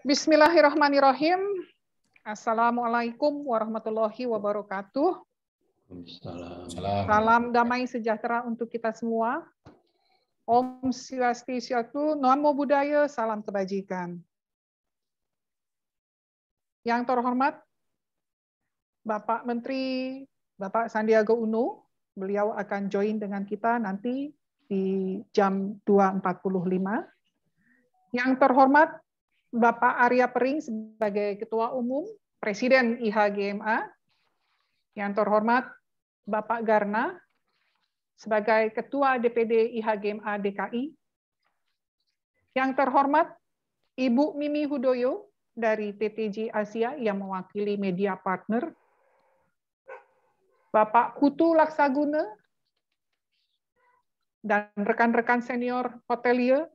Bismillahirrahmanirrahim. Assalamualaikum warahmatullahi wabarakatuh. Salam damai sejahtera untuk kita semua. Om Swastiastu, Namo Buddhaya, salam kebajikan. Yang terhormat Bapak Menteri, Bapak Sandiaga Uno, beliau akan join dengan kita nanti di jam 2.45. Yang terhormat Bapak Arya Pering sebagai Ketua Umum, Presiden IHGMA. Yang terhormat Bapak Garna sebagai Ketua DPD IHGMA DKI. Yang terhormat Ibu Mimi Hudoyo dari TTJ Asia yang mewakili media partner. Bapak Putu Laksaguna dan rekan-rekan senior hotelier,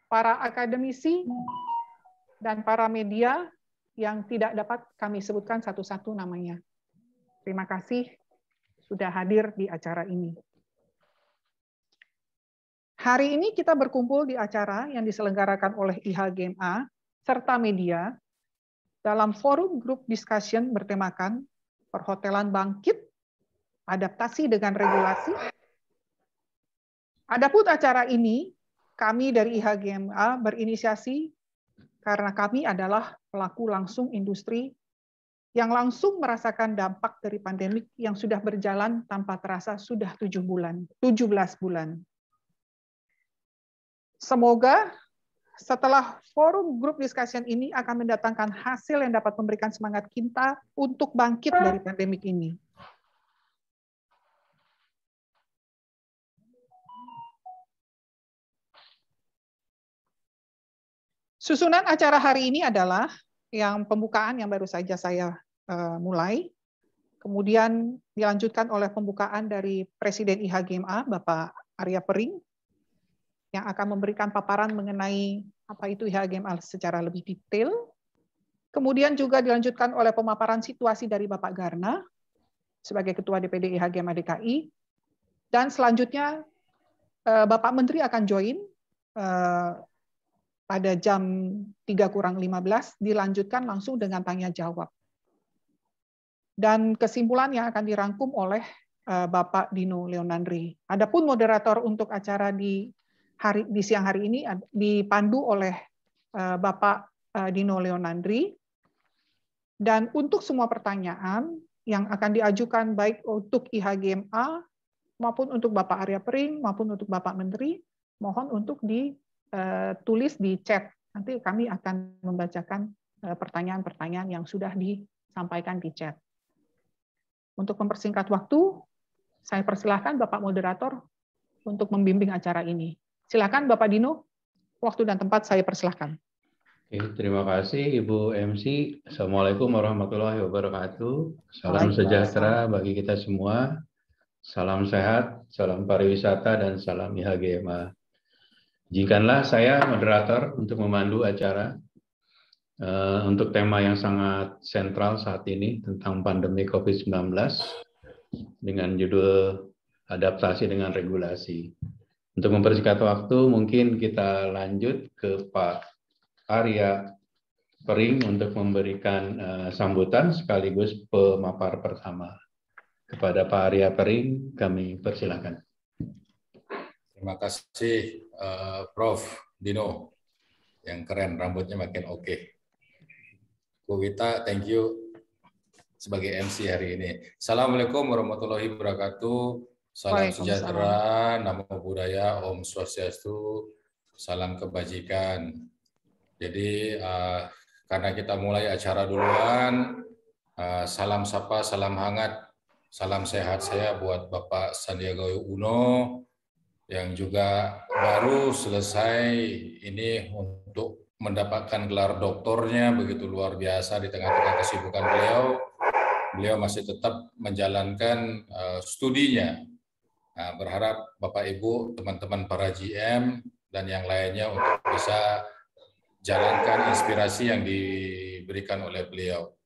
para akademisi, dan para media yang tidak dapat kami sebutkan satu-satu namanya. Terima kasih sudah hadir di acara ini. Hari ini kita berkumpul di acara yang diselenggarakan oleh IHGMA serta media dalam forum group discussion bertemakan Perhotelan Bangkit, Adaptasi dengan Regulasi. Adapun acara ini, kami dari IHGMA berinisiasi karena kami adalah pelaku langsung industri yang langsung merasakan dampak dari pandemik yang sudah berjalan tanpa terasa sudah 17 bulan. Semoga setelah forum group discussion ini akan mendatangkan hasil yang dapat memberikan semangat kita untuk bangkit dari pandemik ini. Susunan acara hari ini adalah yang pembukaan yang baru saja saya mulai, kemudian dilanjutkan oleh pembukaan dari Presiden IHGMA, Bapak Arya Pering, yang akan memberikan paparan mengenai apa itu IHGMA secara lebih detail. Kemudian juga dilanjutkan oleh pemaparan situasi dari Bapak Garna, sebagai Ketua DPD IHGMA DKI, dan selanjutnya Bapak Menteri akan join pada jam 3:15 dilanjutkan langsung dengan tanya jawab. Dan kesimpulan yang akan dirangkum oleh Bapak Dino Leonandri. Adapun moderator untuk acara di siang hari ini dipandu oleh Bapak Dino Leonandri. Dan untuk semua pertanyaan yang akan diajukan baik untuk IHGMA maupun untuk Bapak Arya Pering maupun untuk Bapak Menteri, mohon untuk tulis di chat. Nanti kami akan membacakan pertanyaan-pertanyaan yang sudah disampaikan di chat. Untuk mempersingkat waktu, saya persilahkan Bapak Moderator untuk membimbing acara ini. Silakan Bapak Dino, waktu dan tempat saya persilahkan. Oke, terima kasih Ibu MC. Assalamualaikum warahmatullahi wabarakatuh. Salam sejahtera bagi kita semua. Salam sehat, salam pariwisata, dan salam IHGMA. Izinkanlah saya moderator untuk memandu acara untuk tema yang sangat sentral saat ini tentang pandemi COVID-19 dengan judul adaptasi dengan regulasi. Untuk mempersingkat waktu, mungkin kita lanjut ke Pak Arya Pering untuk memberikan sambutan sekaligus pemapar pertama. Kepada Pak Arya Pering, kami persilakan. Terima kasih Prof. Dino, yang keren, rambutnya makin oke. Bu Wita, thank you sebagai MC hari ini. Assalamualaikum warahmatullahi wabarakatuh. Salam sejahtera, Namo Buddhaya, Om Swastiastu, salam kebajikan. Jadi karena kita mulai acara duluan, salam sapa, salam hangat, salam sehat saya buat Bapak Sandiaga Uno, yang juga baru selesai ini untuk mendapatkan gelar doktornya, begitu luar biasa di tengah-tengah kesibukan beliau. Beliau masih tetap menjalankan studinya. Nah, berharap Bapak Ibu, teman-teman para GM, dan yang lainnya untuk bisa jalankan inspirasi yang diberikan oleh beliau.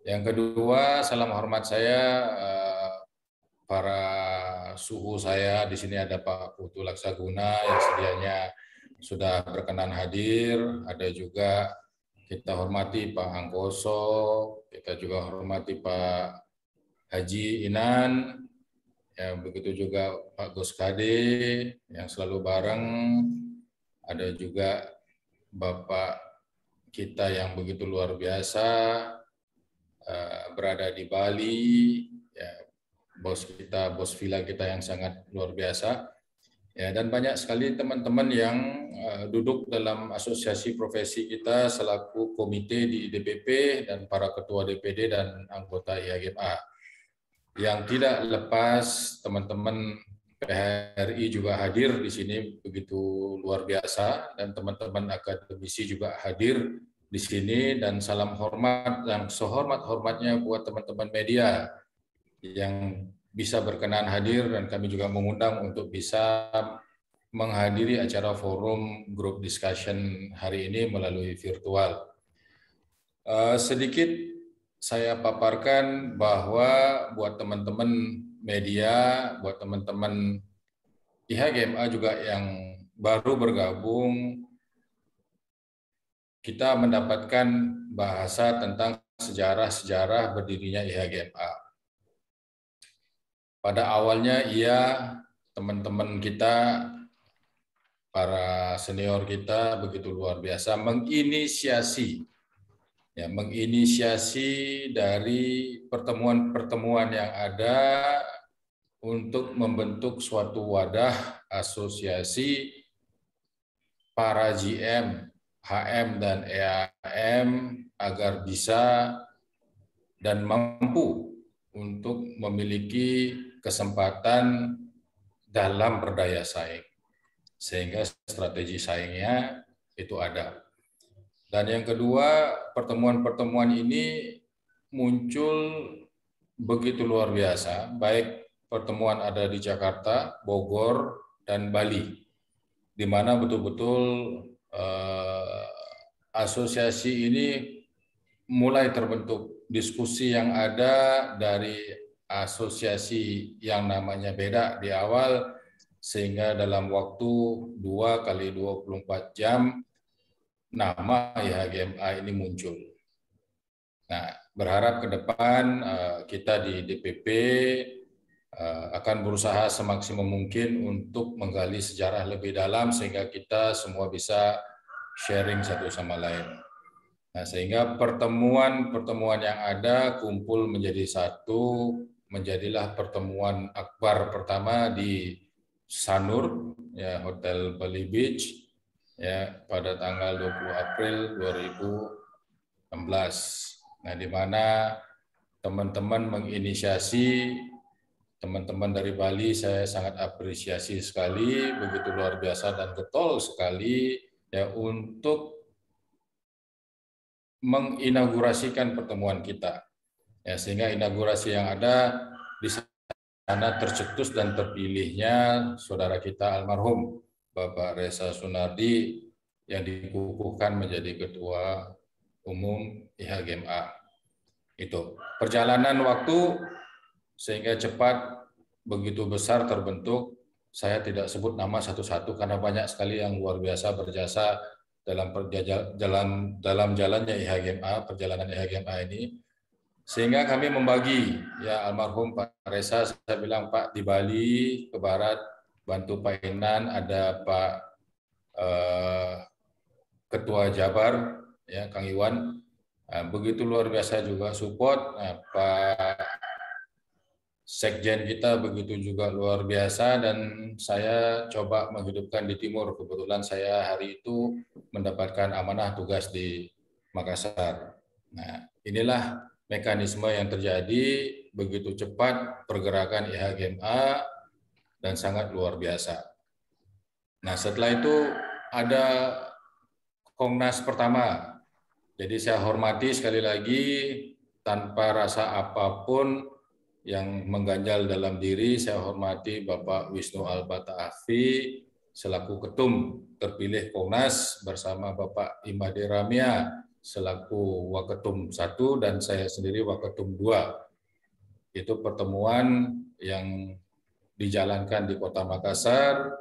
Yang kedua, salam hormat saya para suhu saya. Di sini ada Pak Putu Laksaguna yang sedianya sudah berkenan hadir, ada juga kita hormati Pak Angkoso, kita juga hormati Pak Haji Inan, ya begitu juga Pak Gus Kade yang selalu bareng, ada juga Bapak kita yang begitu luar biasa berada di Bali, ya bos kita, bos villa kita yang sangat luar biasa. Ya, dan banyak sekali teman-teman yang duduk dalam asosiasi profesi kita selaku komite di DPP dan para ketua DPD dan anggota IAGMA. Yang tidak lepas teman-teman PHRI juga hadir di sini begitu luar biasa, dan teman-teman akademisi juga hadir di sini, dan salam hormat yang sehormat-hormatnya buat teman-teman media yang bisa berkenan hadir, dan kami juga mengundang untuk bisa menghadiri acara forum group discussion hari ini melalui virtual. Sedikit saya paparkan bahwa buat teman-teman media, buat teman-teman IHGMA juga yang baru bergabung, kita mendapatkan bahasa tentang sejarah-sejarah berdirinya IHGMA. Pada awalnya teman-teman kita, para senior kita begitu luar biasa menginisiasi dari pertemuan-pertemuan yang ada untuk membentuk suatu wadah asosiasi para GM, HM, dan EAM agar bisa dan mampu untuk memiliki kesempatan dalam berdaya saing, sehingga strategi saingnya itu ada. Dan yang kedua, pertemuan-pertemuan ini muncul begitu luar biasa, baik pertemuan ada di Jakarta, Bogor, dan Bali, di mana betul-betul asosiasi ini mulai terbentuk. Diskusi yang ada dari asosiasi yang namanya beda di awal, sehingga dalam waktu 2x24 jam nama IHGMA ini muncul. Nah, berharap ke depan kita di DPP akan berusaha semaksimum mungkin untuk menggali sejarah lebih dalam sehingga kita semua bisa sharing satu sama lain. Nah, sehingga pertemuan-pertemuan yang ada kumpul menjadi satu, menjadilah pertemuan akbar pertama di Sanur, ya, Hotel Bali Beach, ya, pada tanggal 20 April 2016. Nah, di mana teman-teman menginisiasi, teman-teman dari Bali saya sangat apresiasi sekali, begitu luar biasa dan getol sekali, ya, untuk menginaugurasikan pertemuan kita, ya, sehingga inaugurasi yang ada di sana tercetus dan terpilihnya saudara kita almarhum Bapak Reza Sunardi yang dikukuhkan menjadi Ketua Umum IHGMA. Itu perjalanan waktu sehingga cepat begitu besar terbentuk. Saya tidak sebut nama satu-satu karena banyak sekali yang luar biasa berjasa dalam jalannya IHGMA, perjalanan IHGMA ini, sehingga kami membagi, ya, almarhum Pak Reza, saya bilang Pak di Bali ke barat bantu Pak Inan, ada Pak Ketua Jabar, ya, Kang Iwan, begitu luar biasa juga support. Pak Sekjen kita begitu juga luar biasa, dan saya coba menghidupkan di Timur. Kebetulan saya hari itu mendapatkan amanah tugas di Makassar. Nah, inilah mekanisme yang terjadi begitu cepat pergerakan IHGMA dan sangat luar biasa. Nah, setelah itu ada Kongnas pertama. Jadi saya hormati sekali lagi tanpa rasa apapun yang mengganjal dalam diri, saya hormati Bapak Wisnu Al-Bataafi selaku ketum terpilih Kongnas bersama Bapak Imade Ramia selaku Waketum 1 dan saya sendiri Waketum 2. Itu pertemuan yang dijalankan di Kota Makassar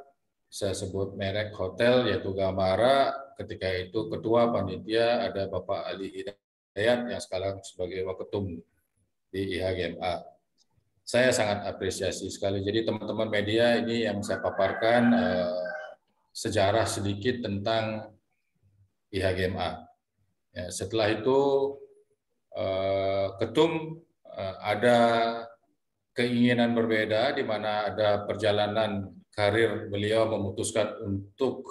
saya sebut merek hotel, yaitu Gamara. Ketika itu ketua panitia ada Bapak Ali Hidayat yang sekarang sebagai waketum di IHGMA. Saya sangat apresiasi sekali. Jadi teman-teman media, ini yang saya paparkan sejarah sedikit tentang IHGMA. Ya, setelah itu ketum ada keinginan berbeda, di mana ada perjalanan karir beliau memutuskan untuk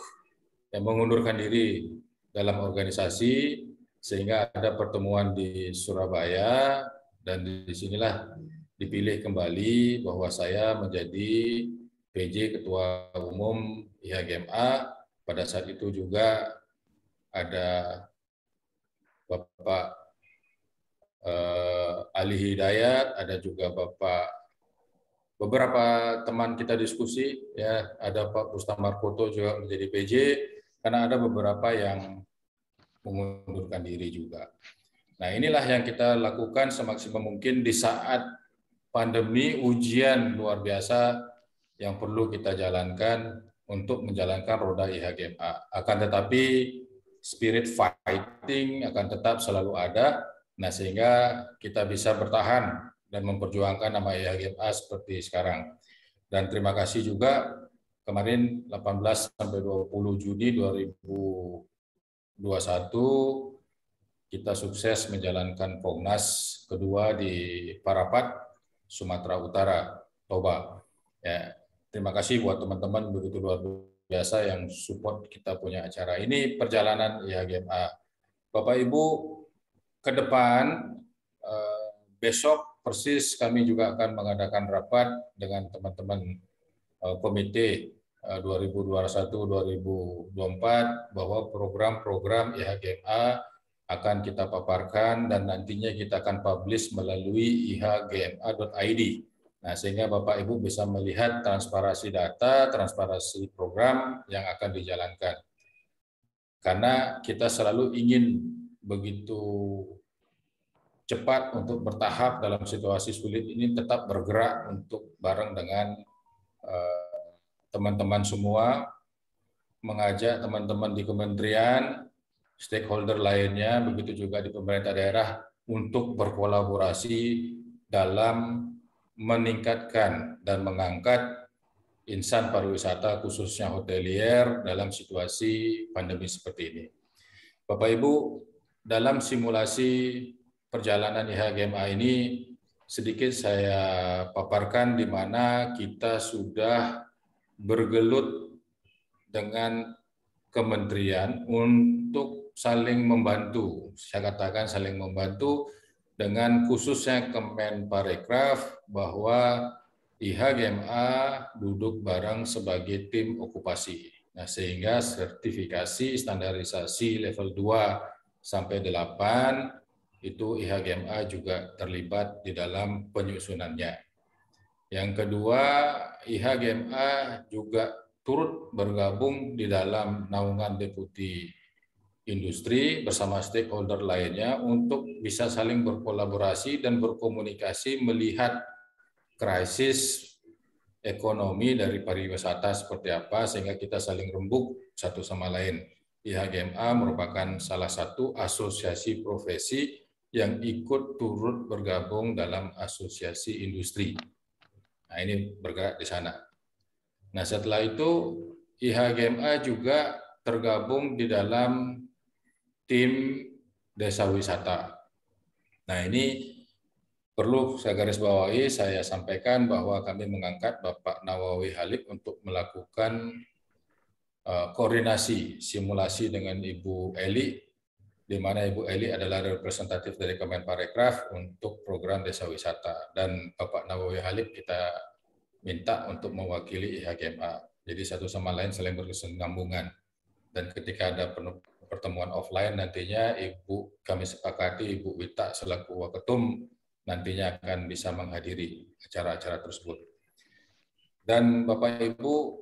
mengundurkan diri dalam organisasi, sehingga ada pertemuan di Surabaya, dan disinilah dipilih kembali bahwa saya menjadi PJ Ketua Umum IHGMA. Pada saat itu juga ada Bapak Ali Hidayat, ada juga beberapa teman kita diskusi, ya, ada Pak Rustam Markoto juga menjadi PJ, karena ada beberapa yang mengundurkan diri juga. Nah, inilah yang kita lakukan semaksimal mungkin di saat pandemi, ujian luar biasa yang perlu kita jalankan untuk menjalankan roda IHGMA. Akan tetapi spirit fighting akan tetap selalu ada. Nah, sehingga kita bisa bertahan dan memperjuangkan nama IHGMA seperti sekarang. Dan terima kasih juga kemarin 18 sampai 20 Juni 2021 kita sukses menjalankan Pongnas kedua di Parapat, Sumatera Utara, Toba. Ya, terima kasih buat teman-teman begitu luar biasa yang support kita punya acara ini, perjalanan IHGMA. Bapak Ibu, ke depan besok persis kami juga akan mengadakan rapat dengan teman-teman komite 2021-2024 bahwa program-program IHGMA akan kita paparkan dan nantinya kita akan publish melalui ihgma.id. Nah, sehingga Bapak Ibu bisa melihat transparansi data, transparansi program yang akan dijalankan. Karena kita selalu ingin begitu cepat untuk bertahap dalam situasi sulit ini, tetap bergerak untuk bareng dengan teman-teman semua, mengajak teman-teman di kementerian, stakeholder lainnya, begitu juga di pemerintah daerah untuk berkolaborasi dalam meningkatkan dan mengangkat insan pariwisata khususnya hotelier dalam situasi pandemi seperti ini. Bapak Ibu, dalam simulasi perjalanan IHGMA ini sedikit saya paparkan di mana kita sudah bergelut dengan kementerian untuk saling membantu. Saya katakan saling membantu dengan khususnya Kemenparekraf bahwa IHGMA duduk bareng sebagai tim okupasi. Nah, sehingga sertifikasi standarisasi level 2 sampai 8 itu IHGMA juga terlibat di dalam penyusunannya. Yang kedua, IHGMA juga turut bergabung di dalam naungan deputi industri bersama stakeholder lainnya untuk bisa saling berkolaborasi dan berkomunikasi melihat krisis ekonomi dari pariwisata seperti apa, sehingga kita saling rembuk satu sama lain. IHGMA merupakan salah satu asosiasi profesi yang ikut turut bergabung dalam asosiasi industri. Nah, ini bergerak di sana. Nah, setelah itu IHGMA juga tergabung di dalam tim desa wisata. Nah, ini perlu saya garis bawahi, saya sampaikan bahwa kami mengangkat Bapak Nawawi Halid untuk melakukan koordinasi simulasi dengan Ibu Eli, di mana Ibu Eli adalah representatif dari Kemenparekraf untuk program desa wisata, dan Bapak Nawawi Halid kita minta untuk mewakili IHGMA. Jadi satu sama lain saling berkesinambungan. Dan ketika ada pertemuan offline nantinya kami sepakati Ibu Wita selaku waketum nantinya akan bisa menghadiri acara-acara tersebut. Dan Bapak Ibu,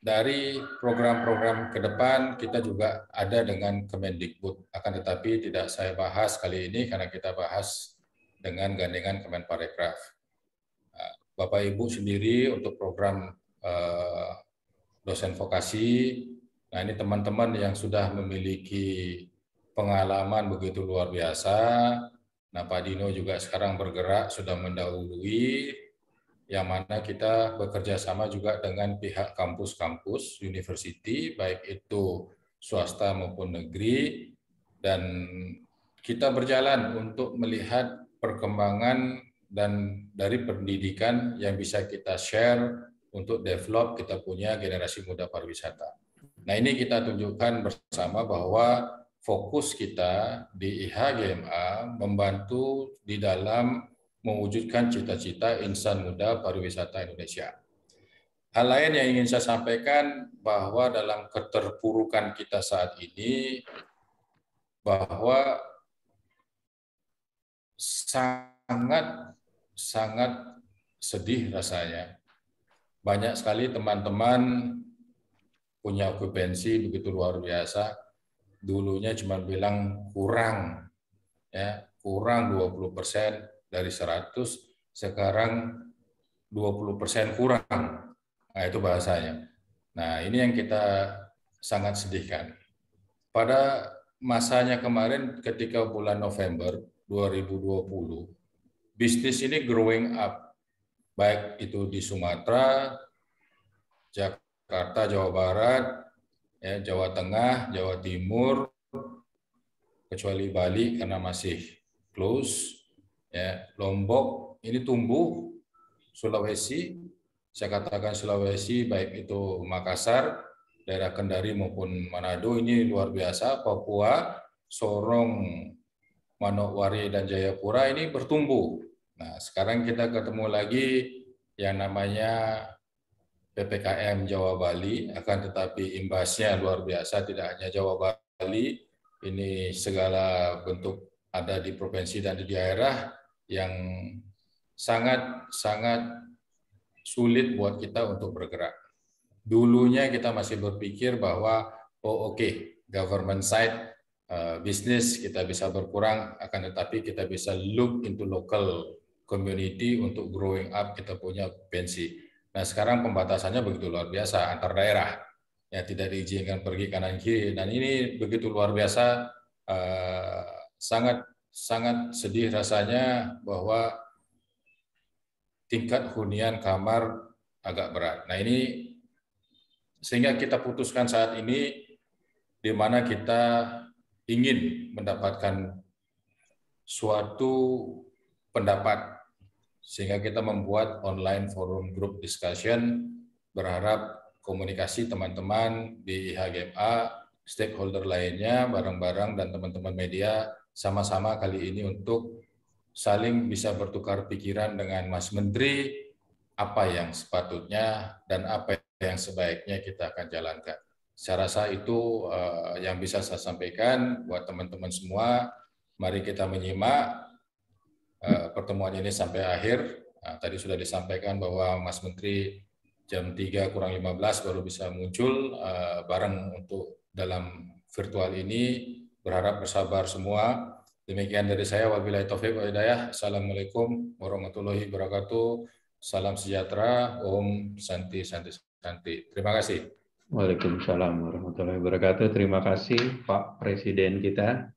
dari program-program ke depan kita juga ada dengan Kemendikbud, akan tetapi tidak saya bahas kali ini karena kita bahas dengan gandengan Kemenparekraf. Bapak Ibu sendiri untuk program dosen vokasi. Nah, ini teman-teman yang sudah memiliki pengalaman begitu luar biasa. Nah, Pak Dino juga sekarang bergerak, sudah mendahului, yang mana kita bekerja sama juga dengan pihak kampus-kampus, university, baik itu swasta maupun negeri, dan kita berjalan untuk melihat perkembangan dan dari pendidikan yang bisa kita share untuk develop kita punya generasi muda pariwisata. Nah, ini kita tunjukkan bersama bahwa fokus kita di IHGMA membantu di dalam mewujudkan cita-cita insan muda pariwisata Indonesia. Hal lain yang ingin saya sampaikan bahwa dalam keterpurukan kita saat ini, bahwa sangat sedih rasanya. Banyak sekali teman-teman punya okupansi begitu luar biasa. Dulunya cuma bilang kurang, ya, kurang 20% dari 100, sekarang 20% kurang. Nah, itu bahasanya. Nah, ini yang kita sangat sedihkan. Pada masanya kemarin ketika bulan November 2020, bisnis ini growing up, baik itu di Sumatera, Jakarta, Jawa Barat, ya, Jawa Tengah, Jawa Timur, kecuali Bali karena masih close, ya, Lombok ini tumbuh, Sulawesi, saya katakan Sulawesi, baik itu Makassar, daerah Kendari maupun Manado ini luar biasa, Papua, Sorong, Manokwari dan Jayapura ini bertumbuh. Nah, sekarang kita ketemu lagi yang namanya PPKM Jawa Bali, akan tetapi imbasnya luar biasa, tidak hanya Jawa Bali, ini segala bentuk ada di provinsi dan di daerah yang sangat sulit buat kita untuk bergerak. Dulunya kita masih berpikir bahwa government side bisnis kita bisa berkurang, akan tetapi kita bisa look into local community untuk growing up kita punya pensi. Nah, sekarang pembatasannya begitu luar biasa antar daerah, ya, tidak diizinkan pergi kanan kiri, dan ini begitu luar biasa, sangat sedih rasanya bahwa tingkat hunian kamar agak berat. Nah, ini sehingga kita putuskan saat ini di mana kita ingin mendapatkan suatu pendapat, sehingga kita membuat online forum group discussion, berharap komunikasi teman-teman di IHGMA, stakeholder lainnya, bareng-bareng dan teman-teman media sama-sama kali ini untuk saling bisa bertukar pikiran dengan Mas Menteri, apa yang sepatutnya dan apa yang sebaiknya kita akan jalankan. Saya rasa itu yang bisa saya sampaikan buat teman-teman semua. Mari kita menyimak pertemuan ini sampai akhir. Nah, tadi sudah disampaikan bahwa Mas Menteri jam 3 kurang 15 baru bisa muncul bareng untuk dalam virtual ini. Berharap bersabar semua. Demikian dari saya. Wabillahi taufiq wal hidayah. Assalamualaikum warahmatullahi wabarakatuh. Salam sejahtera. Om Santi Santi Santi. Terima kasih. Waalaikumsalam warahmatullahi wabarakatuh. Terima kasih Pak Presiden kita.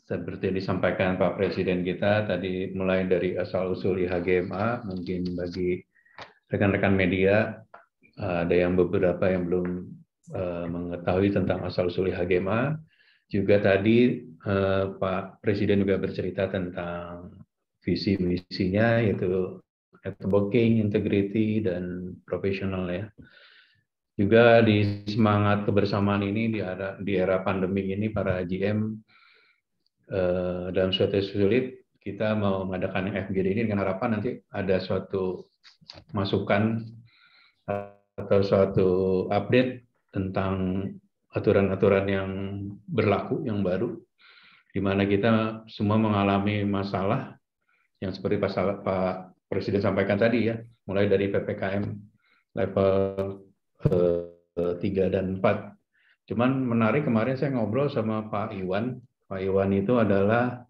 Seperti disampaikan Pak Presiden kita tadi, mulai dari asal-usul IHGMA, mungkin bagi rekan-rekan media ada yang beberapa yang belum mengetahui tentang asal-usul IHGMA. Juga tadi Pak Presiden juga bercerita tentang visi misinya, yaitu networking, integrity, dan profesional, ya. Juga di semangat kebersamaan ini di era pandemi ini, para GM dalam suatu sulit kita mau mengadakan FGD ini dengan harapan nanti ada suatu masukan atau suatu update tentang aturan-aturan yang berlaku, yang baru, di mana kita semua mengalami masalah yang seperti Pak Presiden sampaikan tadi, ya, mulai dari PPKM level 3 dan 4. Cuman menarik, kemarin saya ngobrol sama Pak Iwan. Pak Iwan itu adalah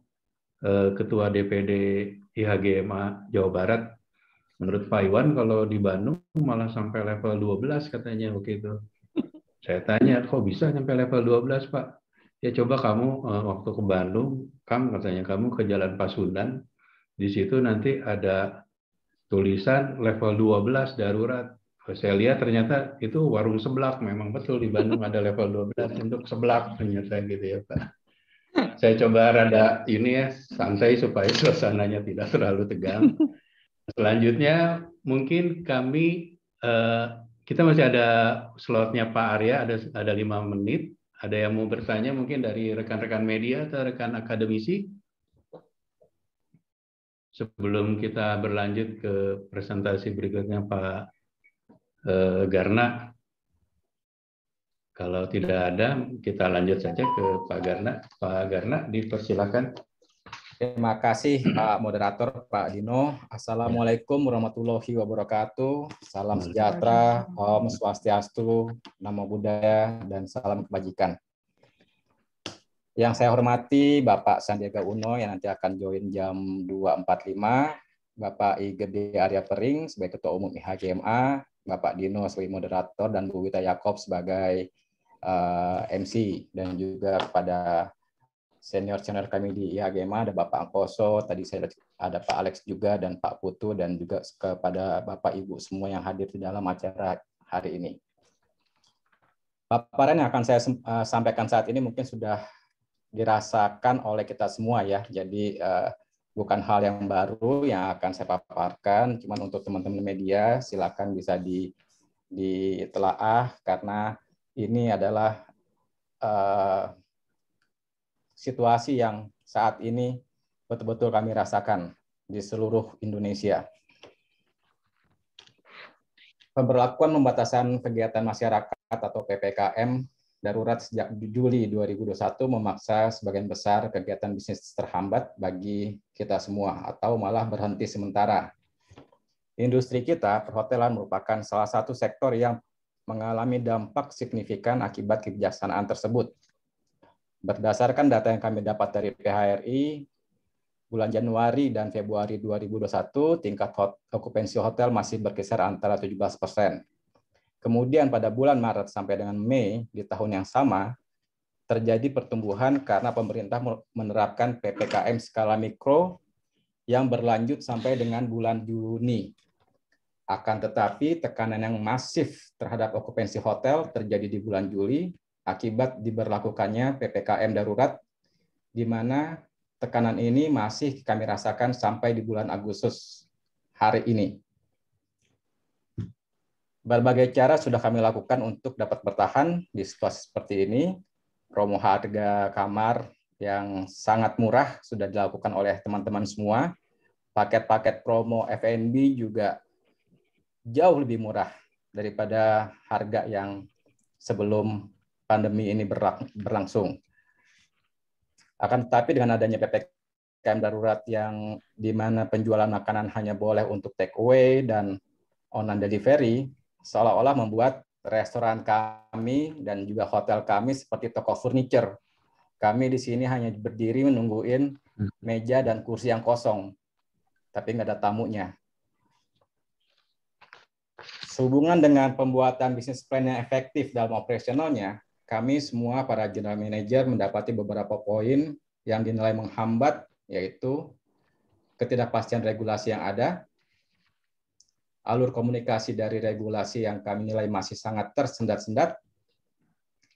Ketua DPD IHGMA Jawa Barat. Menurut Pak Iwan kalau di Bandung malah sampai level 12 katanya waktu itu. Saya tanya, kok bisa sampai level 12, Pak? Ya coba kamu waktu ke Bandung, katanya kamu ke Jalan Pasundan, di situ nanti ada tulisan level 12 darurat. Saya lihat ternyata itu warung seblak, memang betul di Bandung ada level 12 untuk seblak ternyata gitu ya Pak. Saya coba rada ini ya, santai supaya suasananya tidak terlalu tegang. Selanjutnya mungkin kami kita masih ada slotnya Pak Arya, ada 5 menit. Ada yang mau bertanya mungkin dari rekan-rekan media atau rekan akademisi? Sebelum kita berlanjut ke presentasi berikutnya Pak Garna. Kalau tidak ada, kita lanjut saja ke Pak Garna. Pak Garna, dipersilakan. Terima kasih Pak Moderator, Pak Dino. Assalamualaikum warahmatullahi wabarakatuh. Salam sejahtera, Om Swastiastu, Namo Buddhaya, dan salam kebajikan. Yang saya hormati Bapak Sandiaga Uno yang nanti akan join jam 2.45, Bapak I Gede Arya Pering sebagai Ketua Umum IHGMA, Bapak Dino sebagai Moderator, dan Bu Wita Yakob sebagai MC, dan juga kepada senior-senior kami di IHGMA, ada Bapak Angkoso, tadi saya ada Pak Alex juga, dan Pak Putu, dan juga kepada Bapak Ibu semua yang hadir di dalam acara hari ini. Paparan yang akan saya sampaikan saat ini mungkin sudah dirasakan oleh kita semua ya, jadi bukan hal yang baru yang akan saya paparkan, cuman untuk teman-teman media silakan bisa ditelaah karena ini adalah situasi yang saat ini betul-betul kami rasakan di seluruh Indonesia. Pemberlakuan pembatasan kegiatan masyarakat atau PPKM darurat sejak Juli 2021 memaksa sebagian besar kegiatan bisnis terhambat bagi kita semua atau malah berhenti sementara. Industri kita, perhotelan merupakan salah satu sektor yang mengalami dampak signifikan akibat kebijaksanaan tersebut. Berdasarkan data yang kami dapat dari PHRI, bulan Januari dan Februari 2021, tingkat okupansi hotel masih berkisar antara 17%. Kemudian pada bulan Maret sampai dengan Mei di tahun yang sama, terjadi pertumbuhan karena pemerintah menerapkan PPKM skala mikro yang berlanjut sampai dengan bulan Juni. Akan tetapi, tekanan yang masif terhadap okupansi hotel terjadi di bulan Juli, akibat diberlakukannya PPKM darurat, di mana tekanan ini masih kami rasakan sampai di bulan Agustus hari ini. Berbagai cara sudah kami lakukan untuk dapat bertahan di situasi seperti ini. Promo harga kamar yang sangat murah sudah dilakukan oleh teman-teman semua. Paket-paket promo F&B juga jauh lebih murah daripada harga yang sebelum pandemi ini berlangsung. Akan tetapi dengan adanya PPKM darurat yang di mana penjualan makanan hanya boleh untuk take away dan online delivery, seolah-olah membuat restoran kami dan juga hotel kami seperti toko furniture. Kami di sini hanya berdiri menungguin meja dan kursi yang kosong, tapi nggak ada tamunya. Sehubungan dengan pembuatan bisnis plan yang efektif dalam operasionalnya, kami semua para general manager mendapati beberapa poin yang dinilai menghambat, yaitu ketidakpastian regulasi yang ada, alur komunikasi dari regulasi yang kami nilai masih sangat tersendat-sendat,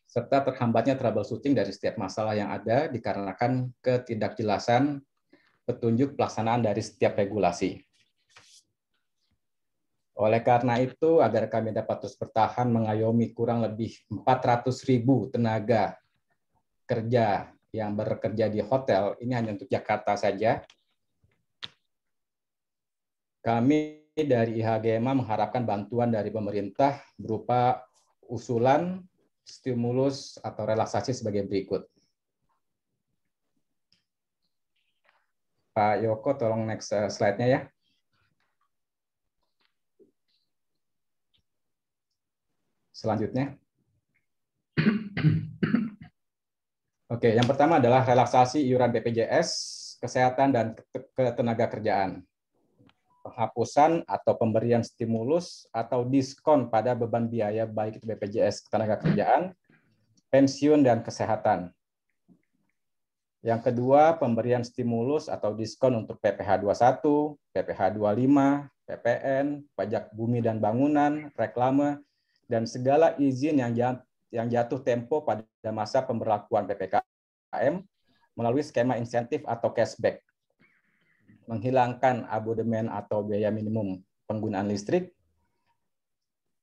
serta terhambatnya troubleshooting dari setiap masalah yang ada dikarenakan ketidakjelasan petunjuk pelaksanaan dari setiap regulasi. Oleh karena itu, agar kami dapat terus bertahan mengayomi kurang lebih 400.000 tenaga kerja yang bekerja di hotel, ini hanya untuk Jakarta saja, kami dari IHGMA mengharapkan bantuan dari pemerintah berupa usulan, stimulus, atau relaksasi sebagai berikut. Pak Yoko, tolong next slide-nya ya. Selanjutnya. Oke, yang pertama adalah relaksasi iuran BPJS, kesehatan, dan ketenaga kerjaan. penghapusan atau pemberian stimulus atau diskon pada beban biaya baik itu BPJS Ketenagakerjaan, pensiun, dan kesehatan. Yang kedua, pemberian stimulus atau diskon untuk PPh 21, PPh 25, PPN, pajak bumi dan bangunan, reklame, dan segala izin yang jatuh tempo pada masa pemberlakuan PPKM melalui skema insentif atau cashback. Menghilangkan abodemen atau biaya minimum penggunaan listrik.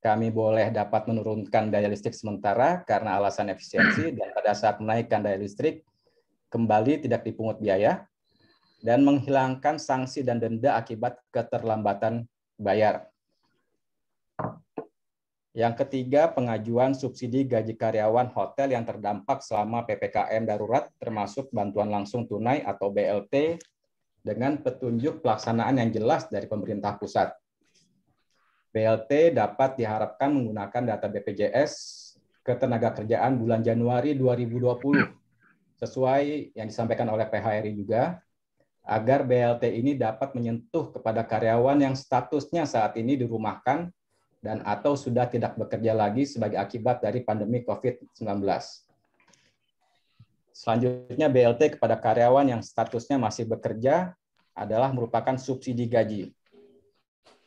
Kami boleh dapat menurunkan daya listrik sementara karena alasan efisiensi, dan pada saat menaikkan daya listrik kembali tidak dipungut biaya, dan menghilangkan sanksi dan denda akibat keterlambatan bayar. Yang ketiga, pengajuan subsidi gaji karyawan hotel yang terdampak selama PPKM darurat, termasuk bantuan langsung tunai atau BLT, dengan petunjuk pelaksanaan yang jelas dari pemerintah pusat. BLT dapat diharapkan menggunakan data BPJS Ketenagakerjaan bulan Januari 2020, sesuai yang disampaikan oleh PHRI juga, agar BLT ini dapat menyentuh kepada karyawan yang statusnya saat ini dirumahkan dan atau sudah tidak bekerja lagi sebagai akibat dari pandemi COVID-19. Selanjutnya, BLT kepada karyawan yang statusnya masih bekerja adalah merupakan subsidi gaji.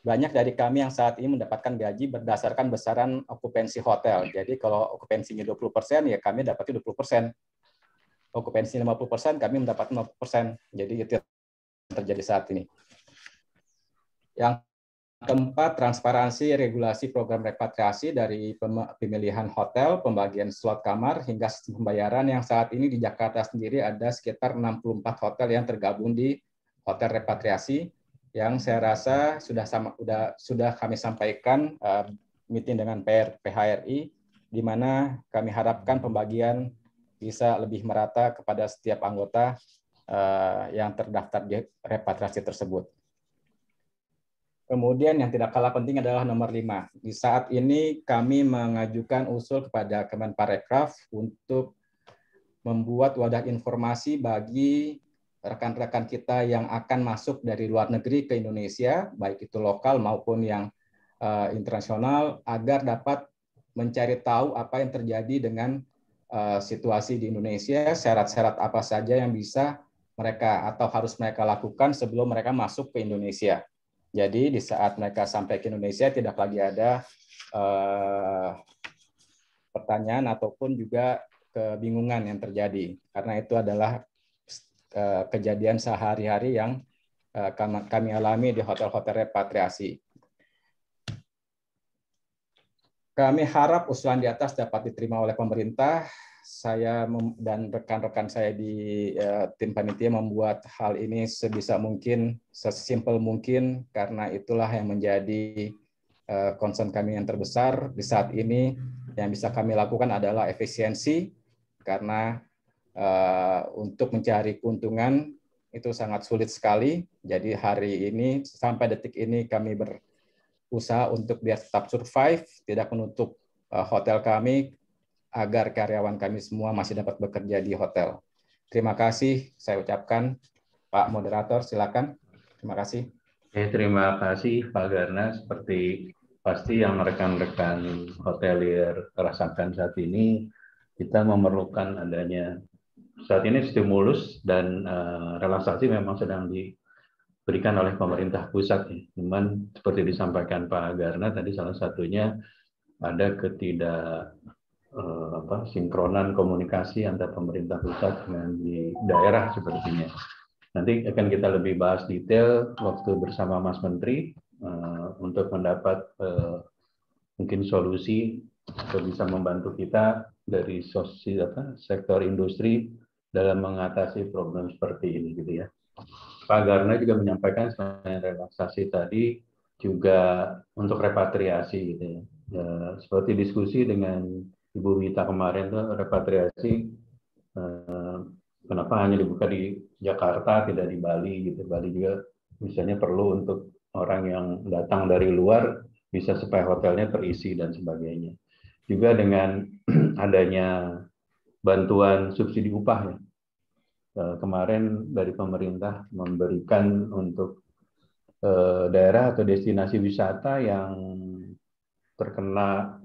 Banyak dari kami yang saat ini mendapatkan gaji berdasarkan besaran okupansi hotel. Jadi kalau okupansinya 20%, ya kami dapatnya 20%. Okupansi 50%, kami mendapat 50%. Jadi itu yang terjadi saat ini. Yang keempat, transparansi regulasi program repatriasi dari pemilihan hotel, pembagian slot kamar, hingga sistem pembayaran yang saat ini di Jakarta sendiri ada sekitar 64 hotel yang tergabung di hotel repatriasi, yang saya rasa sudah kami sampaikan meeting dengan PHRI, di mana kami harapkan pembagian bisa lebih merata kepada setiap anggota yang terdaftar di repatriasi tersebut. Kemudian yang tidak kalah penting adalah nomor 5. Di saat ini kami mengajukan usul kepada Kemenparekraf untuk membuat wadah informasi bagi rekan-rekan kita yang akan masuk dari luar negeri ke Indonesia, baik itu lokal maupun yang internasional, agar dapat mencari tahu apa yang terjadi dengan situasi di Indonesia, syarat-syarat apa saja yang bisa mereka atau harus mereka lakukan sebelum mereka masuk ke Indonesia. Jadi di saat mereka sampai ke Indonesia tidak lagi ada pertanyaan ataupun juga kebingungan yang terjadi, karena itu adalah kejadian sehari-hari yang kami alami di hotel-hotel repatriasi. Kami harap usulan di atas dapat diterima oleh pemerintah. Saya dan rekan-rekan saya di tim panitia membuat hal ini sebisa mungkin, sesimpel mungkin, karena itulah yang menjadi concern kami yang terbesar di saat ini. Yang bisa kami lakukan adalah efisiensi, karena untuk mencari keuntungan itu sangat sulit sekali. Jadi hari ini sampai detik ini kami berusaha untuk biar tetap survive, tidak menutup hotel kami, agar karyawan kami semua masih dapat bekerja di hotel. Terima kasih saya ucapkan. Pak Moderator, silakan. Terima kasih. Terima kasih Pak Garna. Seperti pasti yang rekan-rekan hotelier rasakan saat ini, kita memerlukan adanya saat ini stimulus dan relaksasi memang sedang diberikan oleh pemerintah pusat. Cuman seperti disampaikan Pak Garna tadi, salah satunya ada sinkronan komunikasi antara pemerintah pusat dengan di daerah sepertinya. Nanti akan kita lebih bahas detail waktu bersama Mas Menteri untuk mendapat mungkin solusi atau bisa membantu kita dari sektor industri dalam mengatasi problem seperti ini, gitu ya. Pak Garna juga menyampaikan selain relaksasi tadi juga untuk repatriasi, gitu ya. Seperti diskusi dengan Ibu Mita kemarin tuh, repatriasi kenapa hanya dibuka di Jakarta tidak di Bali, gitu. Bali juga misalnya perlu untuk orang yang datang dari luar bisa supaya hotelnya terisi dan sebagainya. Juga dengan adanya bantuan subsidi upah ya. Kemarin dari pemerintah memberikan untuk daerah atau destinasi wisata yang terkena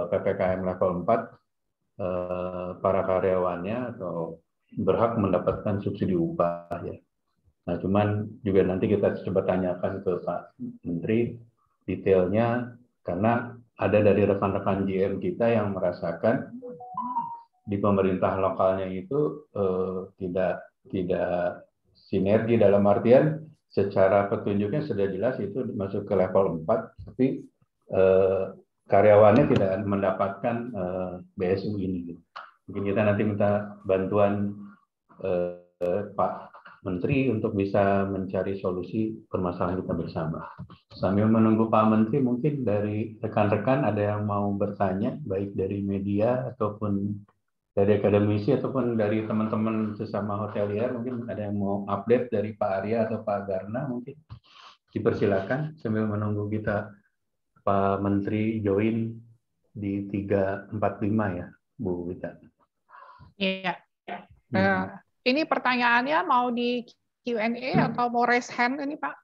PPKM level 4, para karyawannya atau berhak mendapatkan subsidi upah ya. Nah, cuman juga nanti kita coba tanyakan ke Pak Menteri detailnya, karena ada dari rekan-rekan GM kita yang merasakan di pemerintah lokalnya itu tidak sinergi, dalam artian secara petunjuknya sudah jelas itu masuk ke level 4, tapi karyawannya tidak mendapatkan BSU ini. Mungkin kita nanti minta bantuan Pak Menteri untuk bisa mencari solusi permasalahan kita bersama. Sambil menunggu Pak Menteri, mungkin dari rekan-rekan ada yang mau bertanya, baik dari media ataupun dari akademisi ataupun dari teman-teman sesama hotelier, mungkin ada yang mau update dari Pak Arya atau Pak Garna, mungkin dipersilakan sambil menunggu kita Pak Menteri join di 345 ya, Bu Wita. Iya. Ini pertanyaannya mau di Q&A atau mau raise hand ini Pak?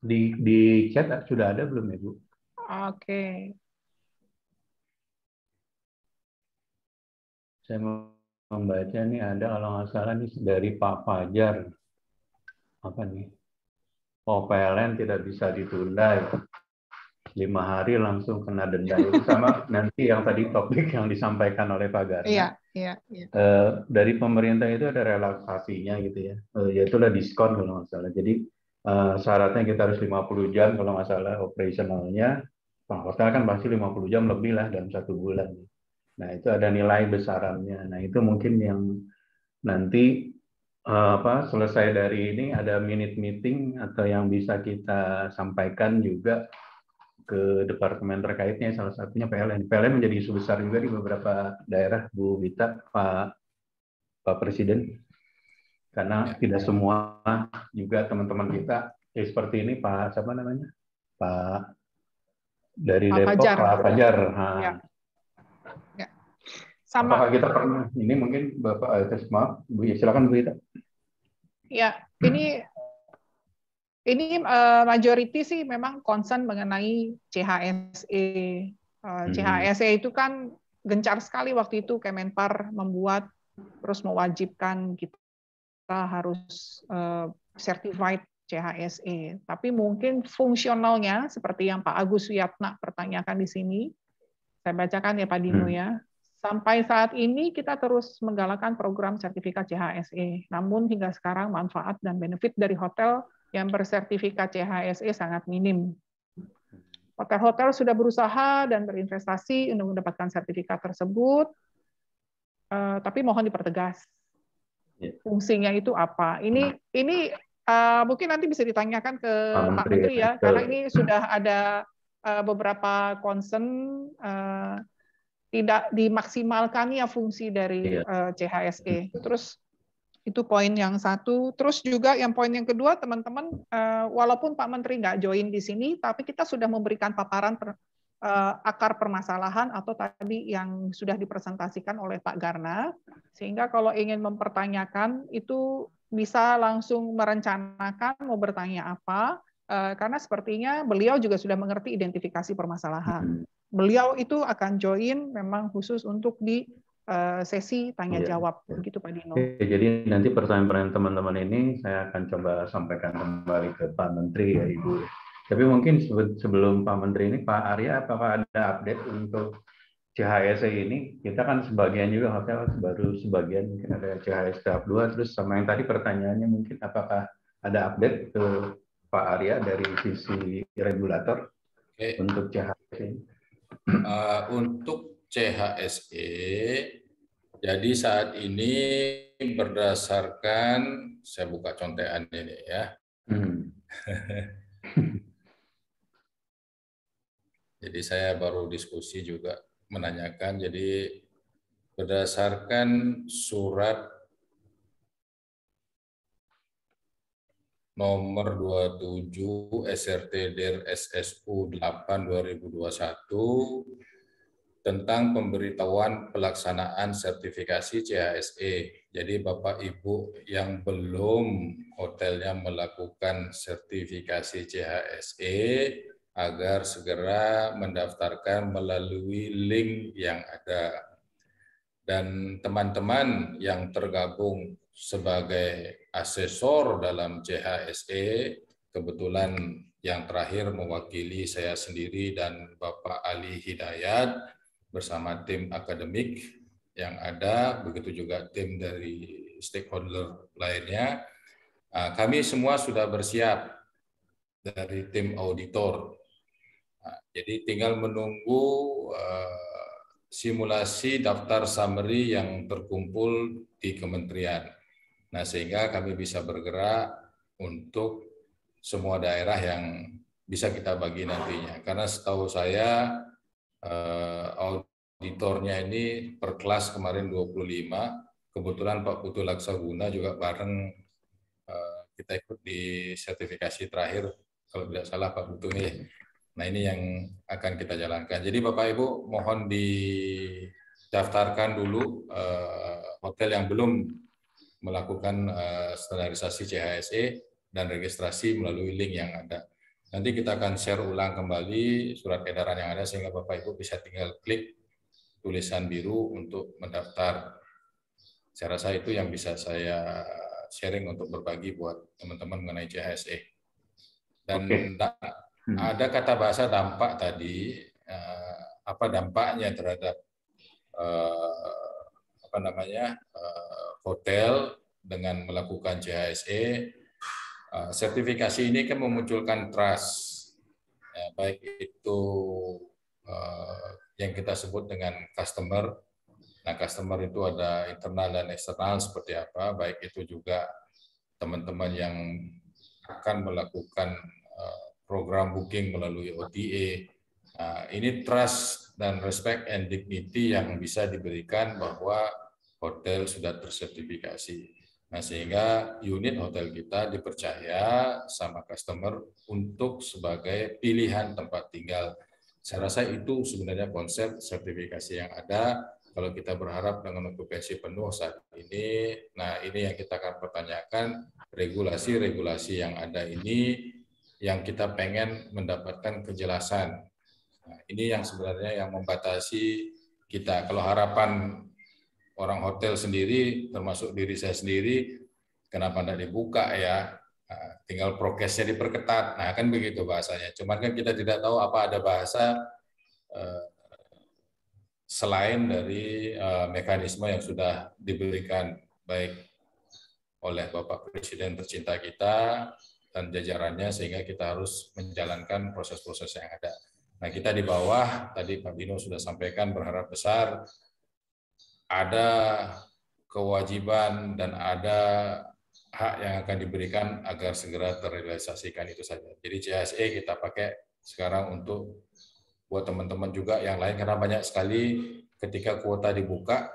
Di chat sudah ada belum ya Bu? Oke. Saya membaca nih ada kalau nggak salah nih dari Pak Fajar. Apa nih? PLN tidak bisa ditunda ya. 5 hari langsung kena denda. Itu sama nanti yang tadi topik yang disampaikan oleh Pak Garna. Iya. Dari pemerintah itu ada relaksasinya gitu ya. Yaitulah diskon kalau nggak salah. Jadi syaratnya kita harus 50 jam kalau nggak salah operasionalnya. Pak hotel kan pasti 50 jam lebih lah dalam 1 bulan. Nah, itu ada nilai besarannya. Nah, itu mungkin yang nanti selesai dari ini ada minute meeting atau yang bisa kita sampaikan juga ke departemen terkaitnya, salah satunya PLN. PLN menjadi isu besar juga di beberapa daerah, Bu Wita, Pak Presiden. Karena tidak semua juga teman-teman kita seperti ini, Pak siapa namanya? Pak dari Pak Depok, Fajar. Pak Fajar. Ya. Sama. Apakah kita pernah ini mungkin Bapak maaf Bu, silakan Bu Wita. Ya, ini majority sih memang concern mengenai CHSE. CHSE itu kan gencar sekali waktu itu Kemenpar membuat terus mewajibkan kita harus certified CHSE. Tapi mungkin fungsionalnya seperti yang Pak Agus Wiyatna pertanyakan di sini, saya bacakan ya Pak Dino ya. Sampai saat ini kita terus menggalakkan program sertifikat CHSE. Namun hingga sekarang manfaat dan benefit dari hotel yang bersertifikat CHSE sangat minim. Hotel-hotel sudah berusaha dan berinvestasi untuk mendapatkan sertifikat tersebut, tapi mohon dipertegas fungsinya itu apa. Ini mungkin nanti bisa ditanyakan ke Pak Menteri ya, karena ini sudah ada beberapa concern tidak dimaksimalkannya fungsi dari CHSE. Terus itu poin yang satu. Terus juga yang poin yang kedua, teman-teman, walaupun Pak Menteri nggak join di sini, tapi kita sudah memberikan paparan akar permasalahan atau tadi yang sudah dipresentasikan oleh Pak Garna, sehingga kalau ingin mempertanyakan itu bisa langsung merencanakan mau bertanya apa, karena sepertinya beliau juga sudah mengerti identifikasi permasalahan. Beliau itu akan join memang khusus untuk di sesi tanya jawab, begitu Pak Dino. Jadi nanti pertanyaan-pertanyaan teman-teman ini saya akan coba sampaikan kembali ke Pak Menteri ya Ibu. Tapi mungkin sebelum Pak Menteri ini, Pak Arya, apakah ada update untuk CHSE ini? Kita kan sebagian juga hotel baru sebagian mungkin ada CHSE tahap 2, terus sama yang tadi pertanyaannya mungkin apakah ada update ke Pak Arya dari sisi regulator untuk CHSE ini? Untuk CHSE, jadi saat ini berdasarkan, saya buka contekan ini ya. Jadi saya baru diskusi juga menanyakan, jadi berdasarkan surat nomor 27 SRT DIR SSU 8 2021 tentang pemberitahuan pelaksanaan sertifikasi CHSE. Jadi Bapak Ibu yang belum hotelnya melakukan sertifikasi CHSE agar segera mendaftarkan melalui link yang ada. Dan teman-teman yang tergabung sebagai asesor dalam CHSE, kebetulan yang terakhir mewakili saya sendiri dan Bapak Ali Hidayat bersama tim akademik yang ada, begitu juga tim dari stakeholder lainnya. Kami semua sudah bersiap dari tim auditor. Jadi tinggal menunggu simulasi daftar summary yang terkumpul di kementerian. Nah, sehingga kami bisa bergerak untuk semua daerah yang bisa kita bagi nantinya. Karena setahu saya auditornya ini per kelas kemarin 25, kebetulan Pak Putu Laksaguna juga bareng kita ikut di sertifikasi terakhir, kalau tidak salah Pak Putu nih. Nah, ini yang akan kita jalankan. Jadi Bapak Ibu mohon didaftarkan dulu hotel yang belum melakukan standarisasi CHSE dan registrasi melalui link yang ada. Nanti kita akan share ulang kembali surat edaran yang ada sehingga Bapak Ibu bisa tinggal klik tulisan biru untuk mendaftar. Saya rasa itu yang bisa saya sharing untuk berbagi buat teman-teman mengenai CHSE. Dan ada kata bahasa dampak tadi, apa dampaknya terhadap hotel dengan melakukan CHSE. Sertifikasi ini kan memunculkan trust, ya, baik itu yang kita sebut dengan customer. Nah, customer itu ada internal dan eksternal seperti apa, baik itu juga teman-teman yang akan melakukan program booking melalui OTA. Nah, ini trust dan respect and dignity yang bisa diberikan bahwa hotel sudah tersertifikasi. Nah, sehingga unit hotel kita dipercaya sama customer untuk sebagai pilihan tempat tinggal. Saya rasa itu sebenarnya konsep sertifikasi yang ada. Kalau kita berharap dengan okupansi penuh saat ini, nah ini yang kita akan pertanyakan, regulasi-regulasi yang ada ini yang kita pengen mendapatkan kejelasan. Nah, ini yang sebenarnya yang membatasi kita. Kalau harapan orang hotel sendiri, termasuk diri saya sendiri, kenapa tidak dibuka ya? Nah, tinggal prokesnya diperketat. Nah, kan begitu bahasanya. Cuman kan kita tidak tahu apa ada bahasa selain dari mekanisme yang sudah diberikan baik oleh Bapak Presiden tercinta kita dan jajarannya, sehingga kita harus menjalankan proses-proses yang ada. Nah, kita di bawah, tadi Pak Dino sudah sampaikan, berharap besar ada kewajiban dan ada hak yang akan diberikan agar segera terrealisasikan itu saja. Jadi CHSE kita pakai sekarang untuk buat teman-teman juga yang lain, karena banyak sekali ketika kuota dibuka,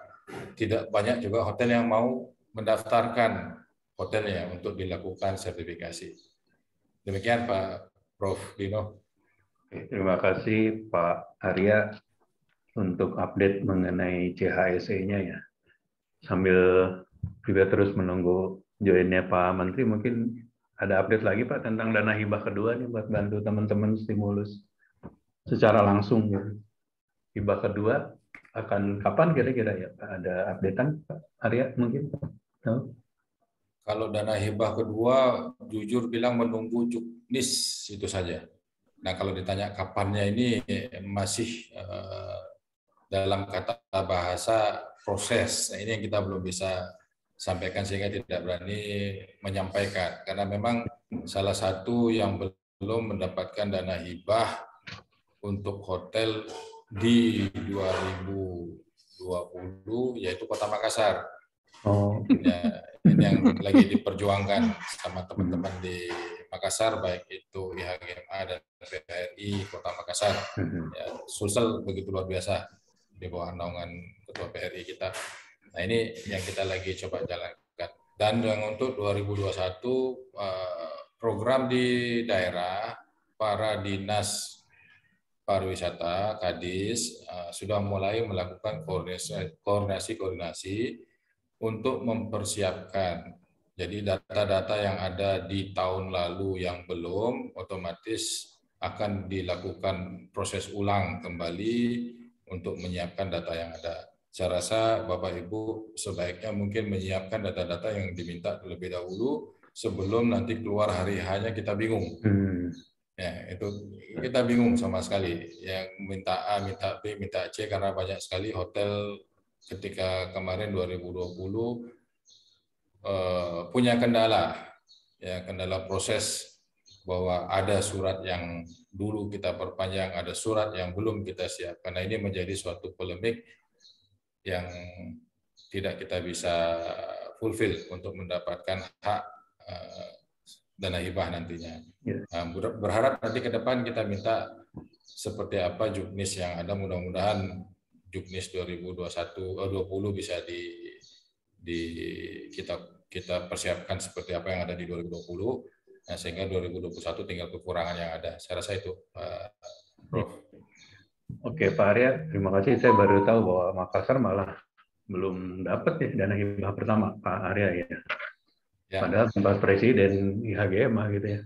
tidak banyak juga hotel yang mau mendaftarkan hotelnya untuk dilakukan sertifikasi. Demikian Pak Prof. Dino. Terima kasih Pak Arya untuk update mengenai CHSE-nya ya. Sambil juga terus menunggu joinnya Pak Menteri, mungkin ada update lagi Pak tentang dana hibah kedua nih buat bantu teman-teman stimulus secara langsung gitu. Hibah kedua akan kapan kira-kira ya Pak? Ada updatean Pak Arya mungkin? No? Kalau dana hibah kedua, jujur bilang menunggu juknis itu saja. Nah, kalau ditanya kapannya ini masih dalam kata bahasa proses. Nah, ini yang kita belum bisa sampaikan sehingga tidak berani menyampaikan. Karena memang salah satu yang belum mendapatkan dana hibah untuk hotel di 2020 yaitu Kota Makassar. Ya, ini yang lagi diperjuangkan sama teman-teman di Makassar, baik itu IHGMA dan PRI Kota Makassar. Ya, Sulsel begitu luar biasa di bawah naungan Ketua PRI kita. Nah, ini yang kita lagi coba jalankan. Dan yang untuk 2021 program di daerah, para dinas Pariwisata, Kadis, sudah mulai melakukan koordinasi untuk mempersiapkan. Jadi data-data yang ada di tahun lalu yang belum, otomatis akan dilakukan proses ulang kembali untuk menyiapkan data yang ada. Saya rasa Bapak Ibu sebaiknya mungkin menyiapkan data-data yang diminta terlebih dahulu sebelum nanti keluar hari hanya kita bingung. Ya, itu kita bingung sama sekali. Yang minta A, minta B, minta C karena banyak sekali hotel ketika kemarin 2020 punya kendala, ya kendala proses bahwa ada surat yang dulu kita perpanjang, ada surat yang belum kita siapkan. Nah, ini menjadi suatu polemik yang tidak kita bisa fulfill untuk mendapatkan hak dana hibah nantinya. Nah, berharap nanti ke depan kita minta seperti apa Juknis yang ada, mudah-mudahan Juknis 2020 bisa kita persiapkan seperti apa yang ada di 2020, nah, sehingga 2021 tinggal kekurangan yang ada. Saya rasa itu, Prof. Oke, Pak Arya, terima kasih. Saya baru tahu bahwa Makassar malah belum dapat ya dana hibah pertama, Pak Arya ya. Padahal tempat presiden IHGM gitu ya.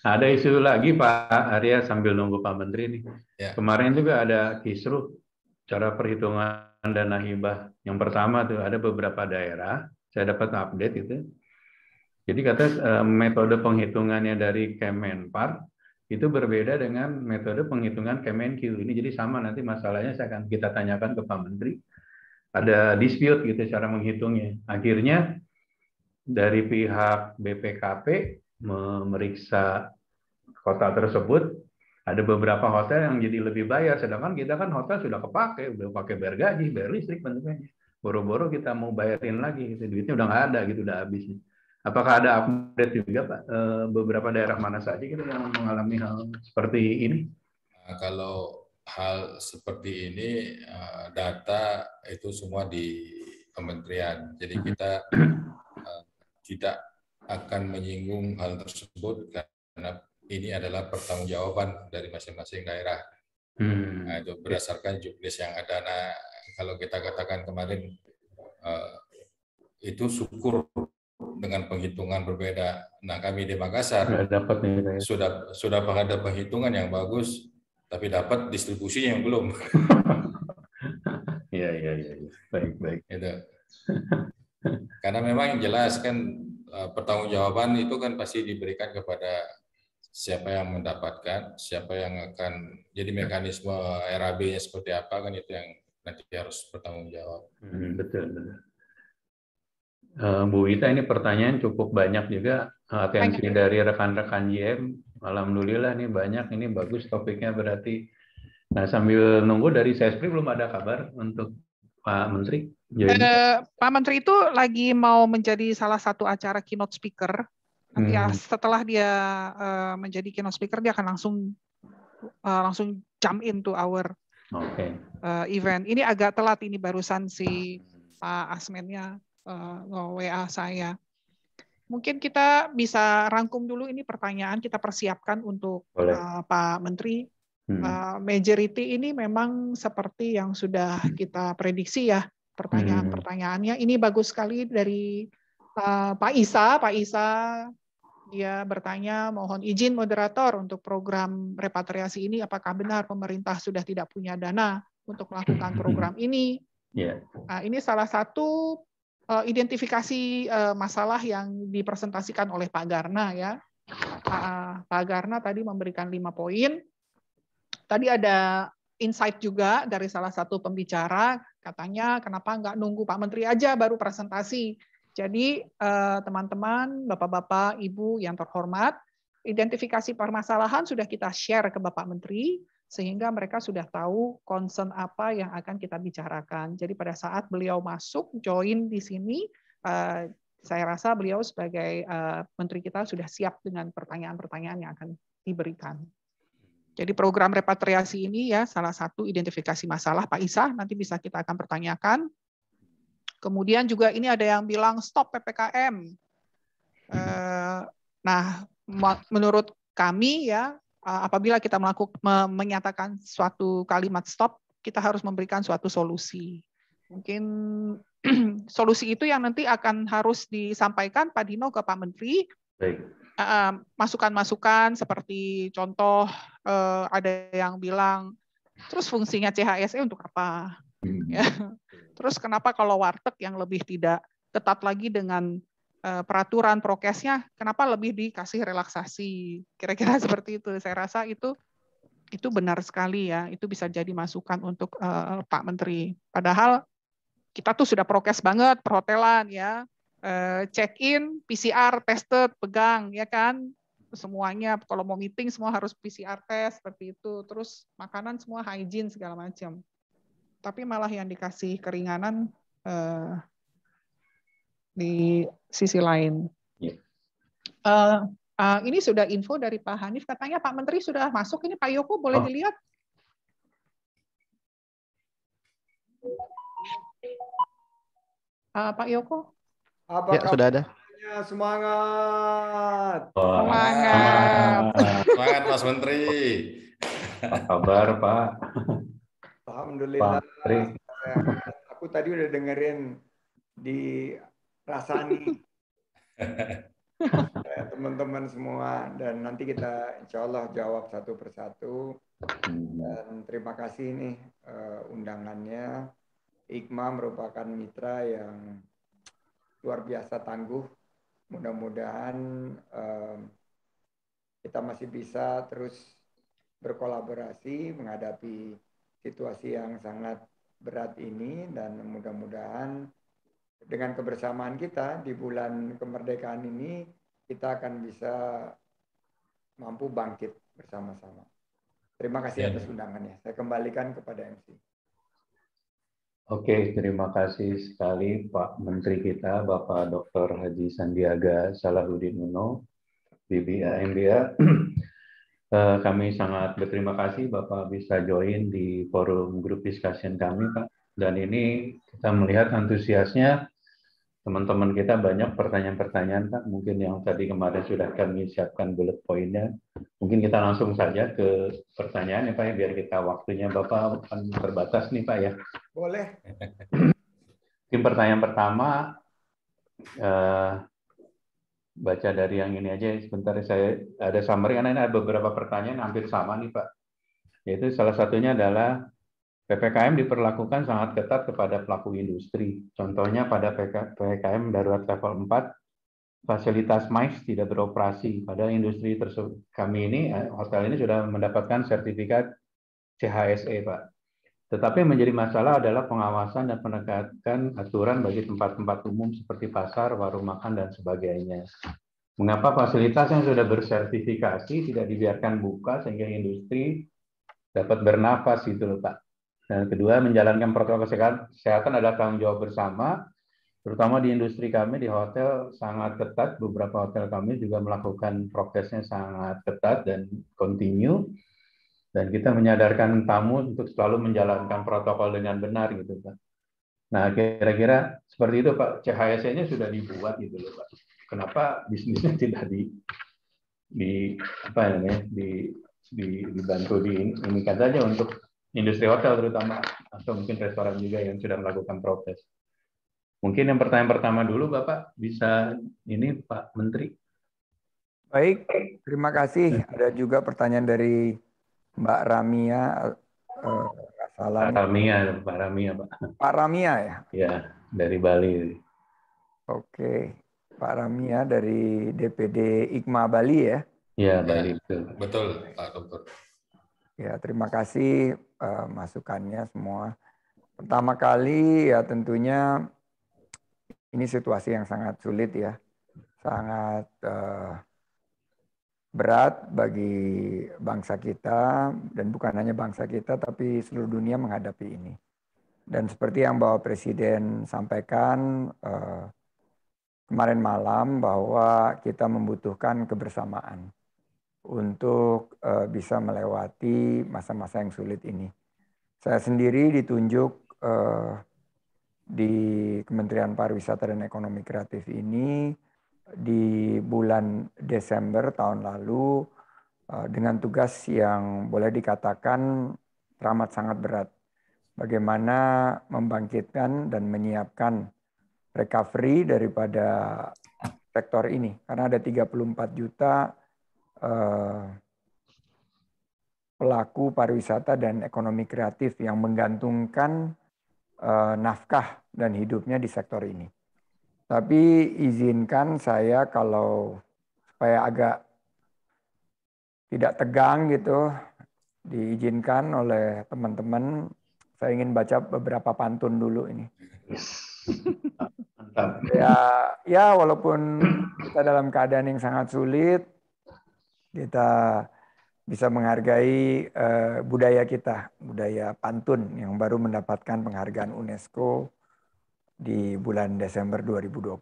Ada isu lagi Pak Arya sambil nunggu Pak Menteri nih. Kemarin juga ada kisruh cara perhitungan dana hibah. Yang pertama tuh ada beberapa daerah, saya dapat update itu. Jadi kata metode penghitungannya dari Kemenpar itu berbeda dengan metode penghitungan Kemenq. Ini jadi sama, nanti masalahnya kita tanyakan ke Pak Menteri. Ada dispute gitu cara menghitungnya. Akhirnya dari pihak BPKP memeriksa kota tersebut, ada beberapa hotel yang jadi lebih bayar, sedangkan kita kan hotel sudah kepake, udah pakai bayar gaji, bayar listrik bentuknya. Boro-boro kita mau bayarin lagi, gitu. Duitnya udah nggak ada, gitu, udah habis. Apakah ada update juga Pak, beberapa daerah mana saja gitu yang mengalami hal seperti ini? Kalau hal seperti ini, data itu semua di kementerian, jadi kita tidak akan menyinggung hal tersebut karena ini adalah pertanggungjawaban dari masing-masing daerah. Nah, itu berdasarkan juknis yang ada. Nah, kalau kita katakan kemarin itu syukur dengan penghitungan berbeda. Nah, kami di Makassar sudah ada penghitungan yang bagus, tapi dapat distribusinya yang belum. Iya. Baik. Itu. Karena memang yang jelas kan pertanggungjawaban itu kan pasti diberikan kepada siapa yang mendapatkan, siapa yang akan jadi mekanisme RAB-nya seperti apa, kan itu yang nanti harus bertanggung jawab. Betul. Bu Wita, ini pertanyaan cukup banyak juga, atensi dari rekan-rekan JM. Alhamdulillah nih banyak, ini bagus topiknya berarti. Nah, sambil nunggu dari Sespri belum ada kabar untuk Pak Menteri. Pak Menteri itu lagi mau menjadi salah satu acara keynote speaker. Nanti setelah dia menjadi keynote speaker, dia akan langsung jump into our event. Ini agak telat, ini barusan si Pak Asmennya WA saya. Mungkin kita bisa rangkum dulu ini pertanyaan, kita persiapkan untuk Pak Menteri. Majority ini memang seperti yang sudah kita prediksi ya pertanyaan-pertanyaannya. Ini bagus sekali dari Pak Isa. Pak Isa dia bertanya, mohon izin moderator untuk program repatriasi ini, apakah benar pemerintah sudah tidak punya dana untuk melakukan program ini? Nah, ini salah satu identifikasi masalah yang dipresentasikan oleh Pak Garna ya. Pak Garna tadi memberikan 5 poin. Tadi ada insight juga dari salah satu pembicara, katanya kenapa nggak nunggu Pak Menteri aja baru presentasi. Jadi teman-teman, bapak-bapak, ibu yang terhormat, identifikasi permasalahan sudah kita share ke Bapak Menteri, sehingga mereka sudah tahu concern apa yang akan kita bicarakan. Jadi pada saat beliau masuk, join di sini, saya rasa beliau sebagai Menteri kita sudah siap dengan pertanyaan-pertanyaan yang akan diberikan. Jadi program repatriasi ini ya salah satu identifikasi masalah Pak Isa, nanti bisa kita akan pertanyakan. Kemudian juga ini ada yang bilang stop PPKM. Nah, menurut kami ya apabila kita menyatakan suatu kalimat stop, kita harus memberikan suatu solusi. Mungkin solusi itu yang nanti akan harus disampaikan Pak Dino ke Pak Menteri. Baik. Masukan-masukan seperti contoh ada yang bilang, terus fungsinya CHSE untuk apa? Ya. Terus kenapa kalau warteg yang lebih tidak ketat lagi dengan peraturan prokesnya, kenapa lebih dikasih relaksasi? Kira-kira seperti itu. Saya rasa itu benar sekali ya. Itu bisa jadi masukan untuk Pak Menteri. Padahal kita tuh sudah prokes banget perhotelan ya. Check-in, PCR, tested, pegang ya kan. Semuanya kalau mau meeting semua harus PCR test seperti itu. Terus makanan semua hygiene segala macam. Tapi malah yang dikasih keringanan di sisi lain. Yeah. Ini sudah info dari Pak Hanif, katanya Pak Menteri sudah masuk. Ini Pak Yoko boleh dilihat? Pak Yoko? Apa ya, sudah ada. Semangat. Semangat. Semangat Mas Menteri. Apa kabar Pak? Alhamdulillah. Pak, aku tadi udah dengerin di Rasani. Teman-teman semua, dan nanti kita insya Allah jawab satu persatu. Dan terima kasih nih undangannya. IKMA merupakan mitra yang luar biasa tangguh. Mudah-mudahan kita masih bisa terus berkolaborasi menghadapi situasi yang sangat berat ini, dan mudah-mudahan dengan kebersamaan kita di bulan kemerdekaan ini kita akan bisa mampu bangkit bersama-sama. Terima kasih atas undangannya. Saya kembalikan kepada MC. Oke, terima kasih sekali Pak Menteri kita, Bapak Dr. Haji Sandiaga Salahuddin Uno, BBA MBA. Kami sangat berterima kasih Bapak bisa join di forum grup discussion kami, Pak. Dan ini kita melihat antusiasnya teman-teman kita, banyak pertanyaan-pertanyaan, Pak. Mungkin yang tadi kemarin sudah kami siapkan bullet point-nya. Mungkin kita langsung saja ke pertanyaan ya Pak, ya, biar kita waktunya Bapak kan terbatas nih Pak ya. Boleh. Mungkin pertanyaan pertama, baca dari yang ini aja, sebentar saya ada summary, karena ini ada beberapa pertanyaan hampir sama nih Pak. Yaitu salah satunya adalah PPKM diperlakukan sangat ketat kepada pelaku industri. Contohnya pada PPKM darurat level 4, fasilitas MICE tidak beroperasi. Pada industri tersebut, kami ini, hotel ini sudah mendapatkan sertifikat CHSE Pak. Tetapi yang menjadi masalah adalah pengawasan dan penegakan aturan bagi tempat-tempat umum seperti pasar, warung makan, dan sebagainya. Mengapa fasilitas yang sudah bersertifikasi tidak dibiarkan buka sehingga industri dapat bernapas gitu loh Pak. Dan kedua, menjalankan protokol kesehatan adalah tanggung jawab bersama, terutama di industri kami di hotel sangat ketat. Beberapa hotel kami juga melakukan prokesnya sangat ketat dan continue. Dan kita menyadarkan tamu untuk selalu menjalankan protokol dengan benar gitu Pak. Nah kira-kira seperti itu Pak, CHSE-nya sudah dibuat gitu loh Pak. Kenapa bisnisnya tidak dibantu ini kan saja untuk industri hotel terutama, atau mungkin restoran juga yang sudah melakukan prokes. Mungkin yang pertanyaan pertama dulu Bapak, bisa ini Pak Menteri. Baik, terima kasih. Ada juga pertanyaan dari Mbak Ramia. Pak Ramia Pak. Pak Ramia ya? Ya, dari Bali. Oke, Pak Ramia dari DPD IKMA Bali ya? Ya, Bali. Betul, Pak Dokter. Ya, terima kasih masukannya semua. Pertama kali ya tentunya ini situasi yang sangat sulit ya, sangat berat bagi bangsa kita, dan bukan hanya bangsa kita tapi seluruh dunia menghadapi ini. Dan seperti yang Bapak Presiden sampaikan kemarin malam, bahwa kita membutuhkan kebersamaan untuk bisa melewati masa-masa yang sulit ini. Saya sendiri ditunjuk di Kementerian Pariwisata dan Ekonomi Kreatif ini di bulan Desember tahun lalu dengan tugas yang boleh dikatakan teramat sangat berat. Bagaimana membangkitkan dan menyiapkan recovery daripada sektor ini. Karena ada 34 juta pelaku pariwisata dan ekonomi kreatif yang menggantungkan nafkah dan hidupnya di sektor ini. Tapi izinkan saya kalau supaya agak tidak tegang gitu, diizinkan oleh teman-teman, saya ingin baca beberapa pantun dulu ini. Ya walaupun kita dalam keadaan yang sangat sulit, kita bisa menghargai budaya kita, budaya pantun yang baru mendapatkan penghargaan UNESCO di bulan Desember 2020.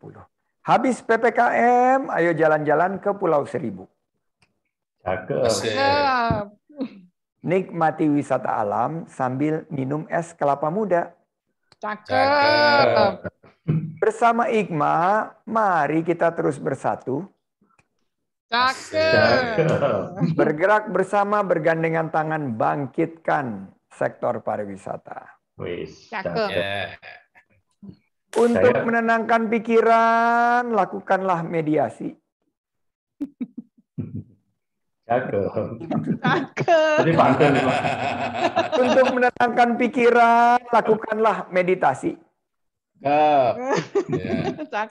Habis PPKM, ayo jalan-jalan ke Pulau Seribu. Cakep. Nikmati wisata alam sambil minum es kelapa muda. Cakep. Bersama IGMA, mari kita terus bersatu. Cakep. Bergerak bersama, bergandengan tangan, bangkitkan sektor pariwisata. Cakep. Untuk menenangkan pikiran, lakukanlah mediasi. Cakep. Cakep. Untuk menenangkan pikiran, lakukanlah meditasi.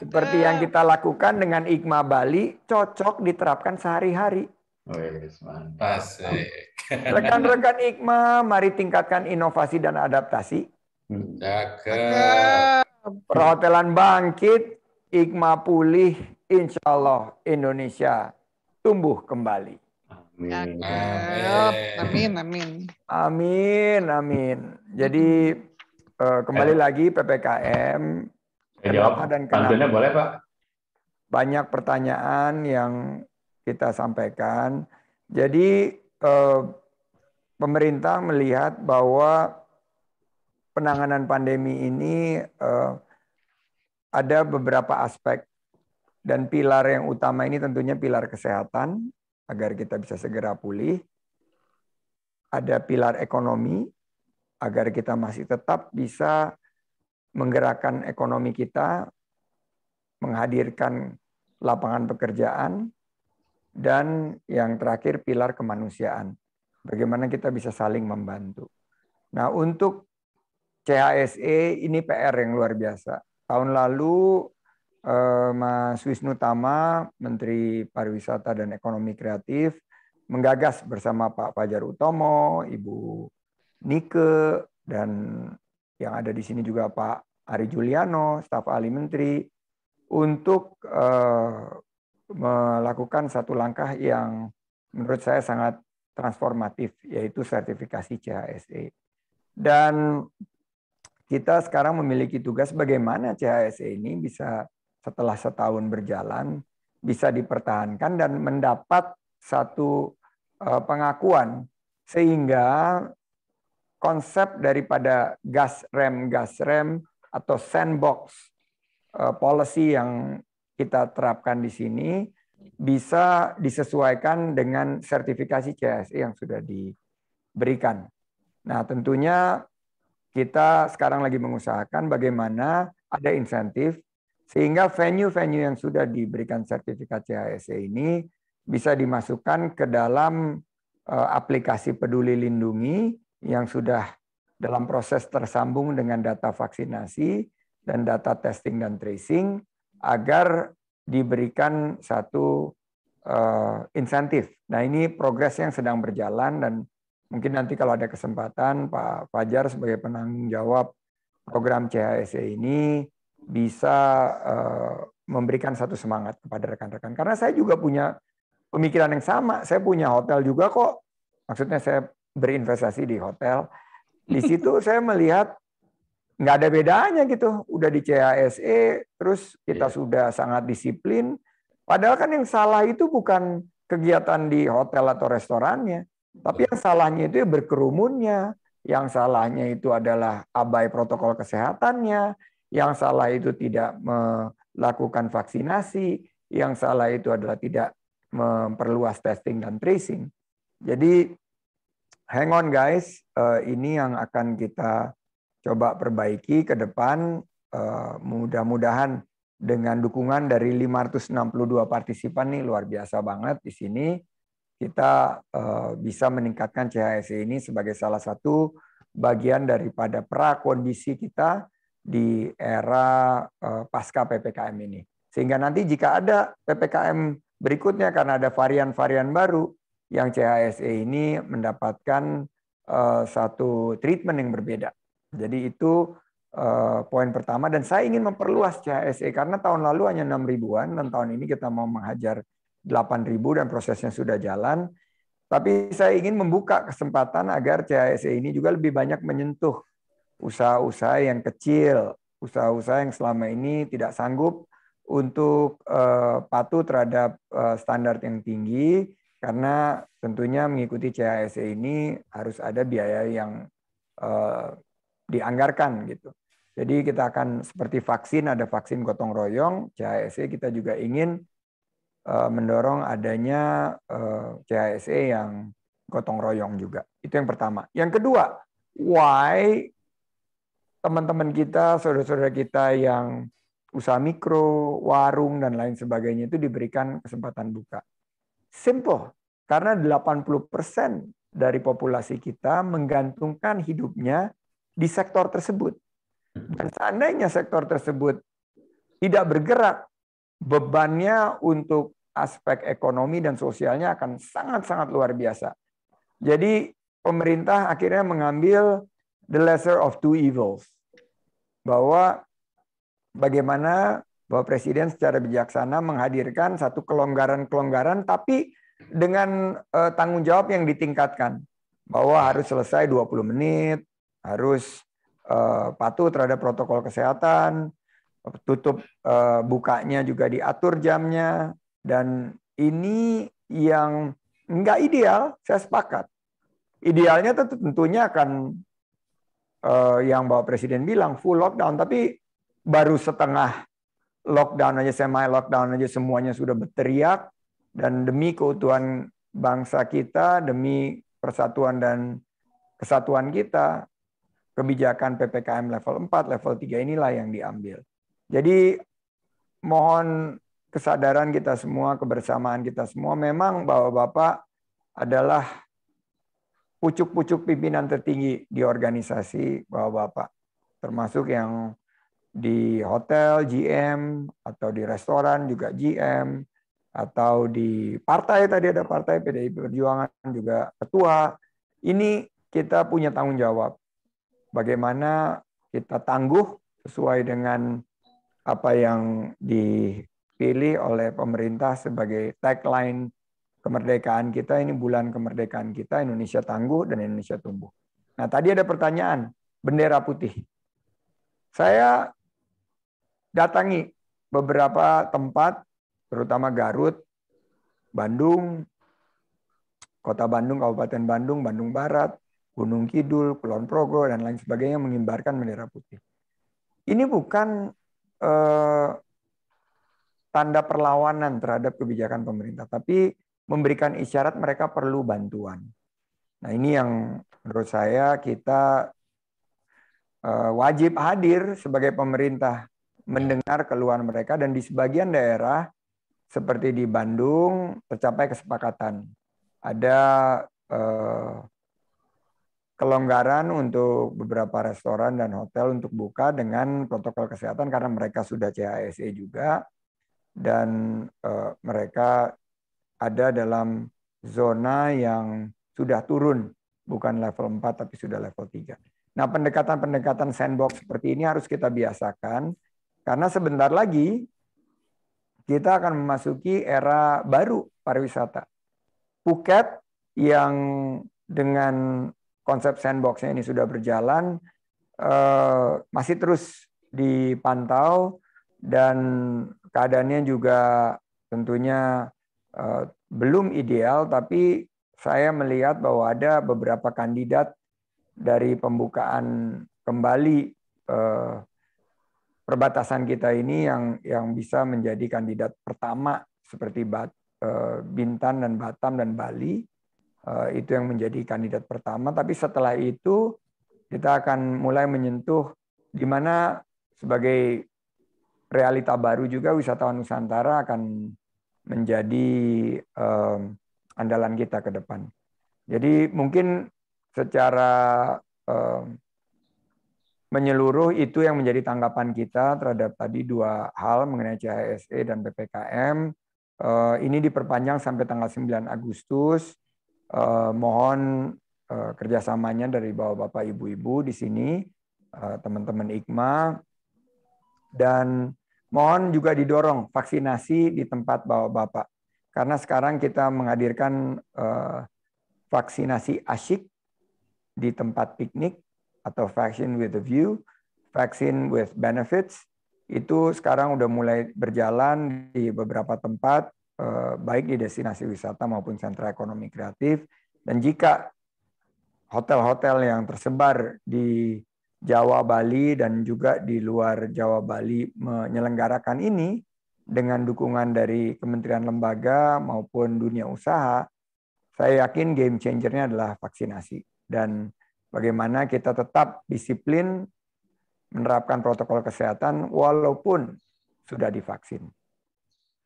Seperti yang kita lakukan dengan IGMA Bali, cocok diterapkan sehari-hari. Rekan-rekan IGMA, mari tingkatkan inovasi dan adaptasi. Cakep. Perhotelan bangkit, IGMA pulih, insya Allah Indonesia tumbuh kembali. Amin. Jadi kembali lagi PPKM. Jawab pantunnya boleh Pak? Banyak pertanyaan yang kita sampaikan. Jadi pemerintah melihat bahwa penanganan pandemi ini ada beberapa aspek dan pilar yang utama ini tentunya pilar kesehatan agar kita bisa segera pulih. Ada pilar ekonomi agar kita masih tetap bisa menggerakkan ekonomi kita, menghadirkan lapangan pekerjaan, dan yang terakhir pilar kemanusiaan. Bagaimana kita bisa saling membantu. Nah, untuk CHSE ini PR yang luar biasa. Tahun lalu Mas Wisnu Tama, Menteri Pariwisata dan Ekonomi Kreatif, menggagas bersama Pak Fajar Utomo, Ibu Nike, dan yang ada di sini juga Pak Ari Juliano, staf ahli menteri, untuk melakukan satu langkah yang menurut saya sangat transformatif, yaitu sertifikasi CHSE. Dan kita sekarang memiliki tugas bagaimana CHSE ini bisa setelah setahun berjalan, bisa dipertahankan dan mendapat satu pengakuan, sehingga konsep daripada gas rem atau sandbox policy yang kita terapkan di sini bisa disesuaikan dengan sertifikasi CHSE yang sudah diberikan. Nah, tentunya kita sekarang lagi mengusahakan bagaimana ada insentif sehingga venue-venue yang sudah diberikan sertifikat CHSE ini bisa dimasukkan ke dalam aplikasi Peduli Lindungi yang sudah dalam proses tersambung dengan data vaksinasi dan data testing dan tracing agar diberikan satu insentif. Nah, ini progres yang sedang berjalan dan mungkin nanti kalau ada kesempatan Pak Fajar sebagai penanggung jawab program CHSE ini bisa memberikan satu semangat kepada rekan-rekan. Karena saya juga punya pemikiran yang sama. Saya punya hotel juga kok. Maksudnya saya berinvestasi di hotel. Di situ saya melihat nggak ada bedanya gitu. Udah di CHSE, terus kita sudah sangat disiplin. Padahal kan yang salah itu bukan kegiatan di hotel atau restorannya. Tapi yang salahnya itu berkerumunnya. Yang salahnya itu adalah abai protokol kesehatannya. Yang salah itu tidak melakukan vaksinasi. Yang salah itu adalah tidak memperluas testing dan tracing. Jadi hang on guys, ini yang akan kita coba perbaiki ke depan. Mudah-mudahan dengan dukungan dari 562 partisipan nih, luar biasa banget di sini, kita bisa meningkatkan CHSE ini sebagai salah satu bagian daripada prakondisi kita di era pasca PPKM ini. Sehingga nanti jika ada PPKM berikutnya karena ada varian-varian baru, yang CHSE ini mendapatkan satu treatment yang berbeda. Jadi itu poin pertama, dan saya ingin memperluas CHSE karena tahun lalu hanya 6.000-an dan tahun ini kita mau menghajar 8.000 dan prosesnya sudah jalan. Tapi saya ingin membuka kesempatan agar CHSE ini juga lebih banyak menyentuh usaha-usaha yang kecil, usaha-usaha yang selama ini tidak sanggup untuk patuh terhadap standar yang tinggi, karena tentunya mengikuti CHSE ini harus ada biaya yang dianggarkan gitu. Jadi kita akan seperti vaksin, ada vaksin gotong royong, CHSE kita juga ingin mendorong adanya CHSE yang gotong royong juga. Itu yang pertama. Yang kedua, why teman-teman kita, saudara-saudara kita yang usaha mikro, warung, dan lain sebagainya itu diberikan kesempatan buka. Simple, karena 80% dari populasi kita menggantungkan hidupnya di sektor tersebut. Dan seandainya sektor tersebut tidak bergerak, bebannya untuk aspek ekonomi dan sosialnya akan sangat-sangat luar biasa. Jadi pemerintah akhirnya mengambil the lesser of two evils. Bahwa bagaimana Bapak Presiden secara bijaksana menghadirkan satu kelonggaran-kelonggaran, tapi dengan tanggung jawab yang ditingkatkan. Bahwa harus selesai 20 menit, harus patuh terhadap protokol kesehatan, tutup bukanya juga diatur jamnya, dan ini yang nggak ideal, saya sepakat. Idealnya tentunya akan yang Bapak Presiden bilang full lockdown, tapi baru setengah lockdown aja, semi lockdown aja semuanya sudah berteriak, dan demi keutuhan bangsa kita, demi persatuan dan kesatuan kita, kebijakan PPKM level 4, level 3 inilah yang diambil. Jadi mohon kesadaran kita semua, kebersamaan kita semua. Memang Bapak-Bapak adalah pucuk-pucuk pimpinan tertinggi di organisasi Bapak-Bapak. Termasuk yang di hotel GM, atau di restoran juga GM, atau di partai, tadi ada partai PDI Perjuangan juga ketua. Ini kita punya tanggung jawab. Bagaimana kita tangguh sesuai dengan apa yang dipilih oleh pemerintah sebagai tagline kemerdekaan kita. Ini bulan kemerdekaan kita, Indonesia tangguh dan Indonesia tumbuh. Nah, tadi ada pertanyaan, bendera putih. Saya datangi beberapa tempat, terutama Garut, Bandung, Kota Bandung, Kabupaten Bandung, Bandung Barat, Gunung Kidul, Kulon Progo, dan lain sebagainya mengibarkan bendera putih. Ini bukan tanda perlawanan terhadap kebijakan pemerintah, tapi memberikan isyarat mereka perlu bantuan. Nah, ini yang menurut saya kita wajib hadir sebagai pemerintah, mendengar keluhan mereka, dan di sebagian daerah seperti di Bandung tercapai kesepakatan. Ada kelonggaran untuk beberapa restoran dan hotel untuk buka dengan protokol kesehatan karena mereka sudah CHSE juga, dan mereka ada dalam zona yang sudah turun, bukan level 4 tapi sudah level 3. Nah, pendekatan-pendekatan sandbox seperti ini harus kita biasakan, karena sebentar lagi kita akan memasuki era baru pariwisata. Phuket yang dengan konsep sandbox-nya ini sudah berjalan, masih terus dipantau, dan keadaannya juga tentunya belum ideal, tapi saya melihat bahwa ada beberapa kandidat dari pembukaan kembali perbatasan kita ini yang bisa menjadi kandidat pertama seperti Bintan dan Batam dan Bali. Itu yang menjadi kandidat pertama. Tapi setelah itu kita akan mulai menyentuh di mana sebagai realita baru juga wisatawan Nusantara akan menjadi andalan kita ke depan. Jadi mungkin secara menyeluruh itu yang menjadi tanggapan kita terhadap tadi dua hal mengenai CHSE dan PPKM. Ini diperpanjang sampai tanggal 9 Agustus. Mohon kerjasamanya dari bapak-bapak, ibu-ibu di sini, teman-teman IKMA, dan mohon juga didorong vaksinasi di tempat bapak-bapak. Karena sekarang kita menghadirkan vaksinasi asyik di tempat piknik atau vaccine with a view, vaccine with benefits, itu sekarang udah mulai berjalan di beberapa tempat, baik di destinasi wisata maupun sentra ekonomi kreatif. Dan jika hotel-hotel yang tersebar di Jawa, Bali, dan juga di luar Jawa, Bali menyelenggarakan ini dengan dukungan dari kementerian lembaga maupun dunia usaha, saya yakin game changer-nya adalah vaksinasi. Dan bagaimana kita tetap disiplin menerapkan protokol kesehatan walaupun sudah divaksin.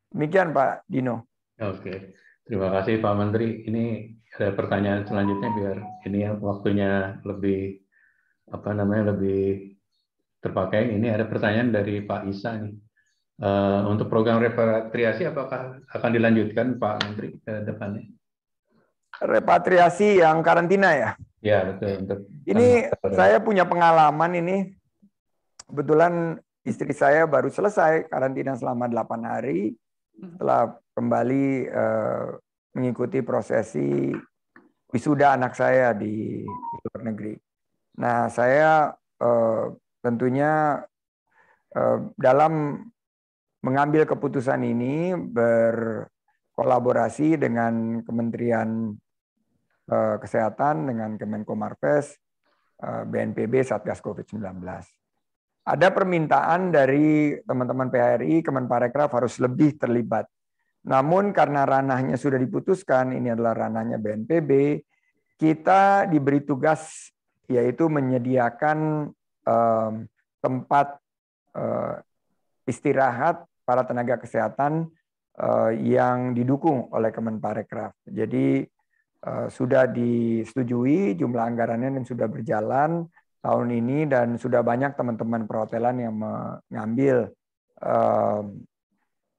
Demikian Pak Dino. Oke, terima kasih Pak Menteri. Ini ada pertanyaan selanjutnya biar ini waktunya lebih lebih terpakai. Ini ada pertanyaan dari Pak Isa nih. Untuk program repatriasi apakah akan dilanjutkan Pak Menteri ke depannya? Repatriasi yang karantina ya? Ya betul. Ini saya punya pengalaman ini. Kebetulan istri saya baru selesai karantina selama 8 hari. Setelah kembali mengikuti prosesi wisuda anak saya di luar negeri. Nah, saya tentunya dalam mengambil keputusan ini berkolaborasi dengan Kementerian Kesehatan, dengan Kemenko Marves, BNPB, Satgas COVID-19. Ada permintaan dari teman-teman PHRI, Kemenparekraf harus lebih terlibat. Namun karena ranahnya sudah diputuskan, ini adalah ranahnya BNPB, kita diberi tugas yaitu menyediakan tempat istirahat para tenaga kesehatan yang didukung oleh Kemenparekraf. Jadi sudah disetujui jumlah anggarannya dan sudah berjalan tahun ini, dan sudah banyak teman-teman perhotelan yang mengambil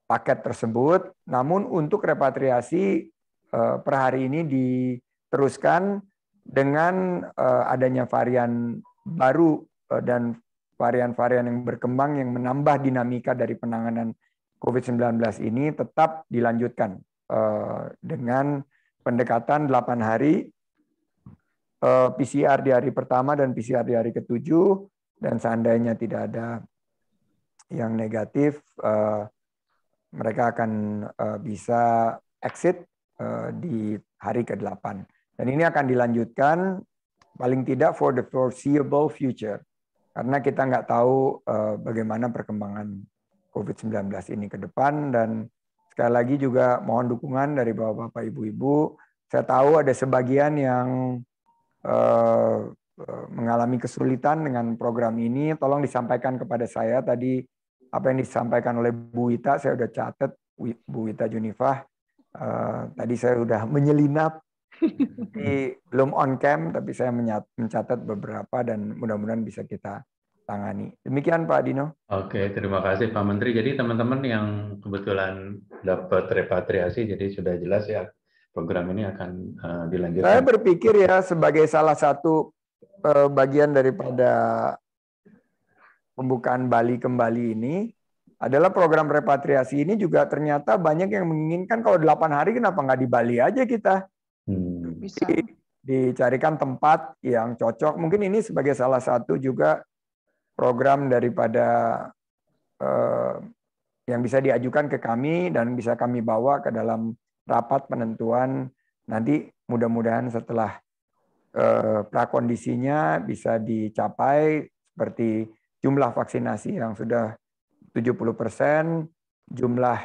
paket tersebut. Namun untuk repatriasi per hari ini diteruskan dengan adanya varian baru dan varian-varian yang berkembang yang menambah dinamika dari penanganan COVID-19 ini tetap dilanjutkan dengan pendekatan 8 hari PCR di hari pertama dan PCR di hari ke-7, dan seandainya tidak ada yang negatif, mereka akan bisa exit di hari ke-8. Dan ini akan dilanjutkan paling tidak for the foreseeable future. Karena kita nggak tahu bagaimana perkembangan COVID-19 ini ke depan, dan sekali lagi juga mohon dukungan dari bapak-bapak, ibu-ibu. Saya tahu ada sebagian yang mengalami kesulitan dengan program ini. Tolong disampaikan kepada saya tadi apa yang disampaikan oleh Bu Wita, saya sudah catat, Bu Wita Junifah. Tadi saya sudah menyelinap, belum on cam, tapi saya mencatat beberapa dan mudah-mudahan bisa kita tangani. Demikian Pak Dino. Oke, terima kasih Pak Menteri. Jadi teman-teman yang kebetulan dapat repatriasi, jadi sudah jelas ya program ini akan dilanjutkan. Saya berpikir ya sebagai salah satu bagian daripada pembukaan Bali kembali ini adalah program repatriasi ini juga ternyata banyak yang menginginkan kalau 8 hari kenapa nggak di Bali aja kita. Bisa. Dicarikan tempat yang cocok. Mungkin ini sebagai salah satu juga program daripada yang bisa diajukan ke kami dan bisa kami bawa ke dalam rapat penentuan nanti, mudah-mudahan setelah prakondisinya bisa dicapai seperti jumlah vaksinasi yang sudah 70%, jumlah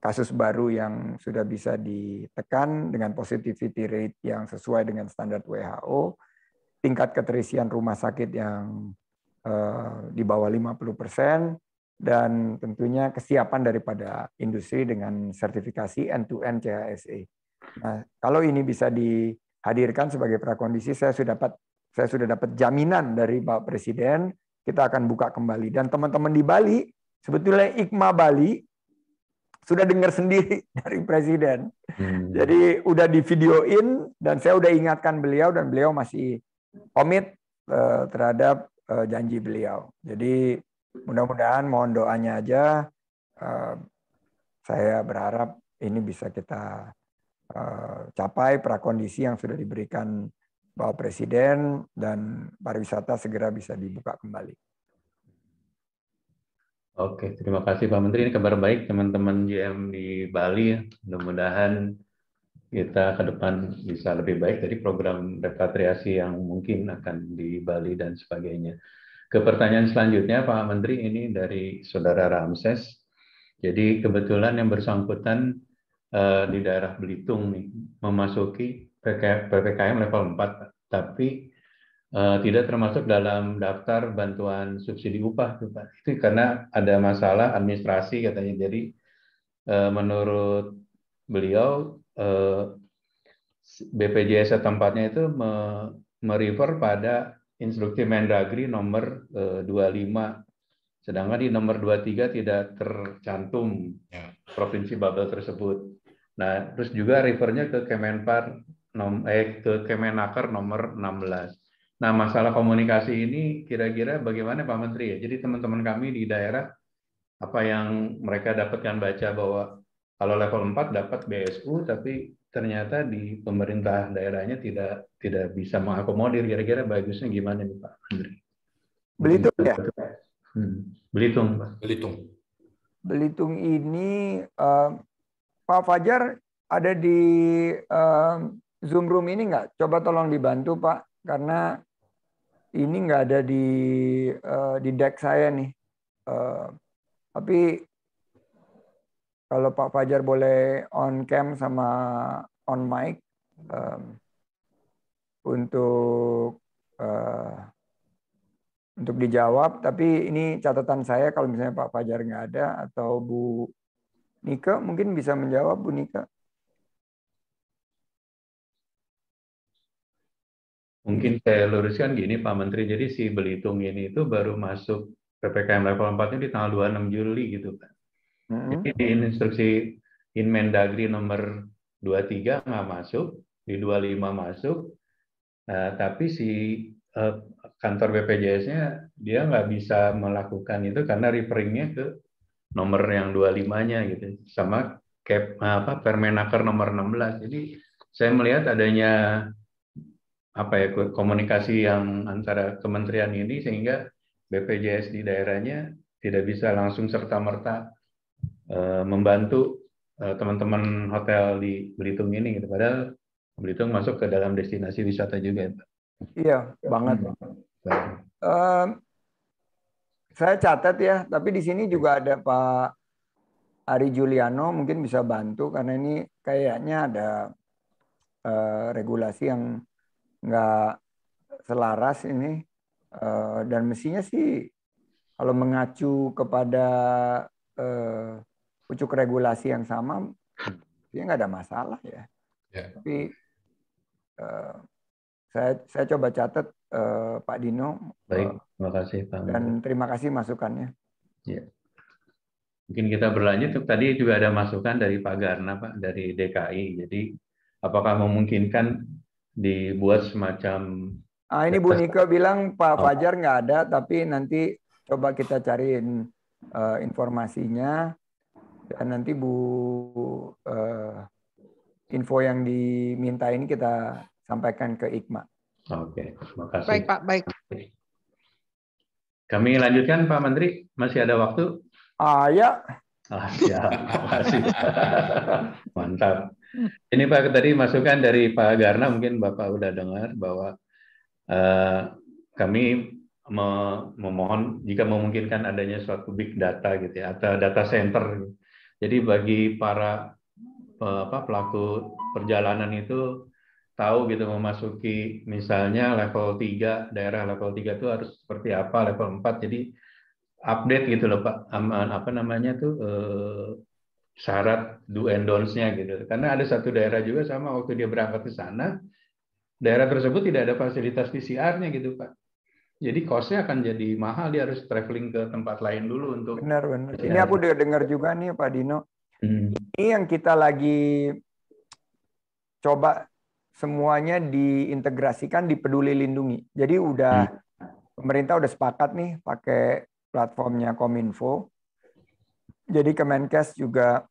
kasus baru yang sudah bisa ditekan dengan positivity rate yang sesuai dengan standar WHO, tingkat keterisian rumah sakit yang di bawah 50%, dan tentunya kesiapan daripada industri dengan sertifikasi end-to-end CHSE. Nah, kalau ini bisa dihadirkan sebagai prakondisi, saya sudah dapat jaminan dari Bapak Presiden, kita akan buka kembali. Dan teman-teman di Bali, sebetulnya IKMA Bali sudah dengar sendiri dari Presiden. Jadi udah di videoin dan saya udah ingatkan beliau dan beliau masih komit terhadap janji beliau. Jadi mudah-mudahan mohon doanya aja. Saya berharap ini bisa kita capai prakondisi yang sudah diberikan Bapak Presiden dan pariwisata segera bisa dibuka kembali. Oke, terima kasih Pak Menteri. Ini kabar baik teman-teman GM di Bali. Mudah-mudahan kita ke depan bisa lebih baik dari program repatriasi yang mungkin akan di Bali dan sebagainya. Ke pertanyaan selanjutnya Pak Menteri, ini dari Saudara Ramses. Jadi kebetulan yang bersangkutan di daerah Belitung nih, memasuki PPKM level 4, tapi tidak termasuk dalam daftar bantuan subsidi upah, Pak. Itu karena ada masalah administrasi katanya. Jadi menurut beliau BPJS tempatnya itu merefer pada instruksi Mendagri nomor 25, sedangkan di nomor 23 tidak tercantum provinsi Babel tersebut. Nah, terus juga refernya ke Kemenpar ke Kemenaker nomor 16. Nah, masalah komunikasi ini kira-kira bagaimana Pak Menteri ya? Jadi teman-teman kami di daerah, apa yang mereka dapatkan baca bahwa kalau level 4 dapat BSU, tapi ternyata di pemerintah daerahnya tidak bisa mengakomodir. Kira-kira bagusnya gimana nih Pak Menteri? Belitung ya? Belitung, Pak. Belitung ini, Pak Fajar ada di Zoom room ini nggak? Coba tolong dibantu Pak, karena ini nggak ada di deck saya nih. Tapi kalau Pak Fajar boleh on cam sama on mic untuk dijawab. Tapi ini catatan saya kalau misalnya Pak Fajar nggak ada atau Bu Nika mungkin bisa menjawab, Bu Nika. Mungkin saya luruskan gini Pak Menteri, jadi si Belitung ini itu baru masuk PPKM level 4 ini di tanggal 26 Juli gitu Pak. Jadi di instruksi Inmendagri nomor 23 nggak masuk, di 25 masuk, tapi si kantor BPJS-nya dia nggak bisa melakukan itu karena referringnya ke nomor yang 25-nya gitu, sama Permenaker nomor 16. Jadi saya melihat adanya komunikasi yang antara kementerian ini sehingga BPJS di daerahnya tidak bisa langsung serta-merta membantu teman-teman hotel di Belitung ini gitu. Padahal Belitung masuk ke dalam destinasi wisata juga, Pak. Iya, banget. Saya catat ya, tapi di sini juga ada Pak Ari Juliano, mungkin bisa bantu karena ini kayaknya ada regulasi yang nggak selaras ini, dan mestinya sih kalau mengacu kepada pucuk regulasi yang sama, dia nggak ada masalah ya. Tapi saya coba catat Pak Dino. Baik, terima kasih Pak. Dan terima kasih masukannya. Ya. Mungkin kita berlanjut. Tadi juga ada masukan dari Pak Garna, Pak, dari DKI. Jadi apakah memungkinkan dibuat semacam... Ini Bu Nika bilang Pak Fajar nggak ada, tapi nanti coba kita cariin informasinya. Dan nanti info yang diminta ini kita sampaikan ke IKMA. Oke, terima kasih. Baik Pak, baik. Kami lanjutkan Pak Menteri, masih ada waktu? Ya. Ya, terima kasih. Mantap. Ini Pak, tadi masukan dari Pak Garna, mungkin Bapak udah dengar bahwa kami memohon jika memungkinkan adanya suatu big data gitu ya, atau data center Jadi bagi para pelaku perjalanan itu tahu gitu memasuki misalnya level 3, daerah level 3 itu harus seperti apa, level 4. Jadi update gitu loh Pak, apa namanya tuh syarat do and don'ts-nya gitu. Karena ada satu daerah juga sama waktu dia berangkat ke sana, daerah tersebut tidak ada fasilitas PCR-nya gitu Pak. Jadi cost-nya akan jadi mahal, dia harus traveling ke tempat lain dulu untuk Benar. Ini aku udah dengar juga nih Pak Dino. Ini yang kita lagi coba semuanya diintegrasikan di Peduli Lindungi. Jadi pemerintah udah sepakat nih pakai platformnya Kominfo. Jadi Kemenkes juga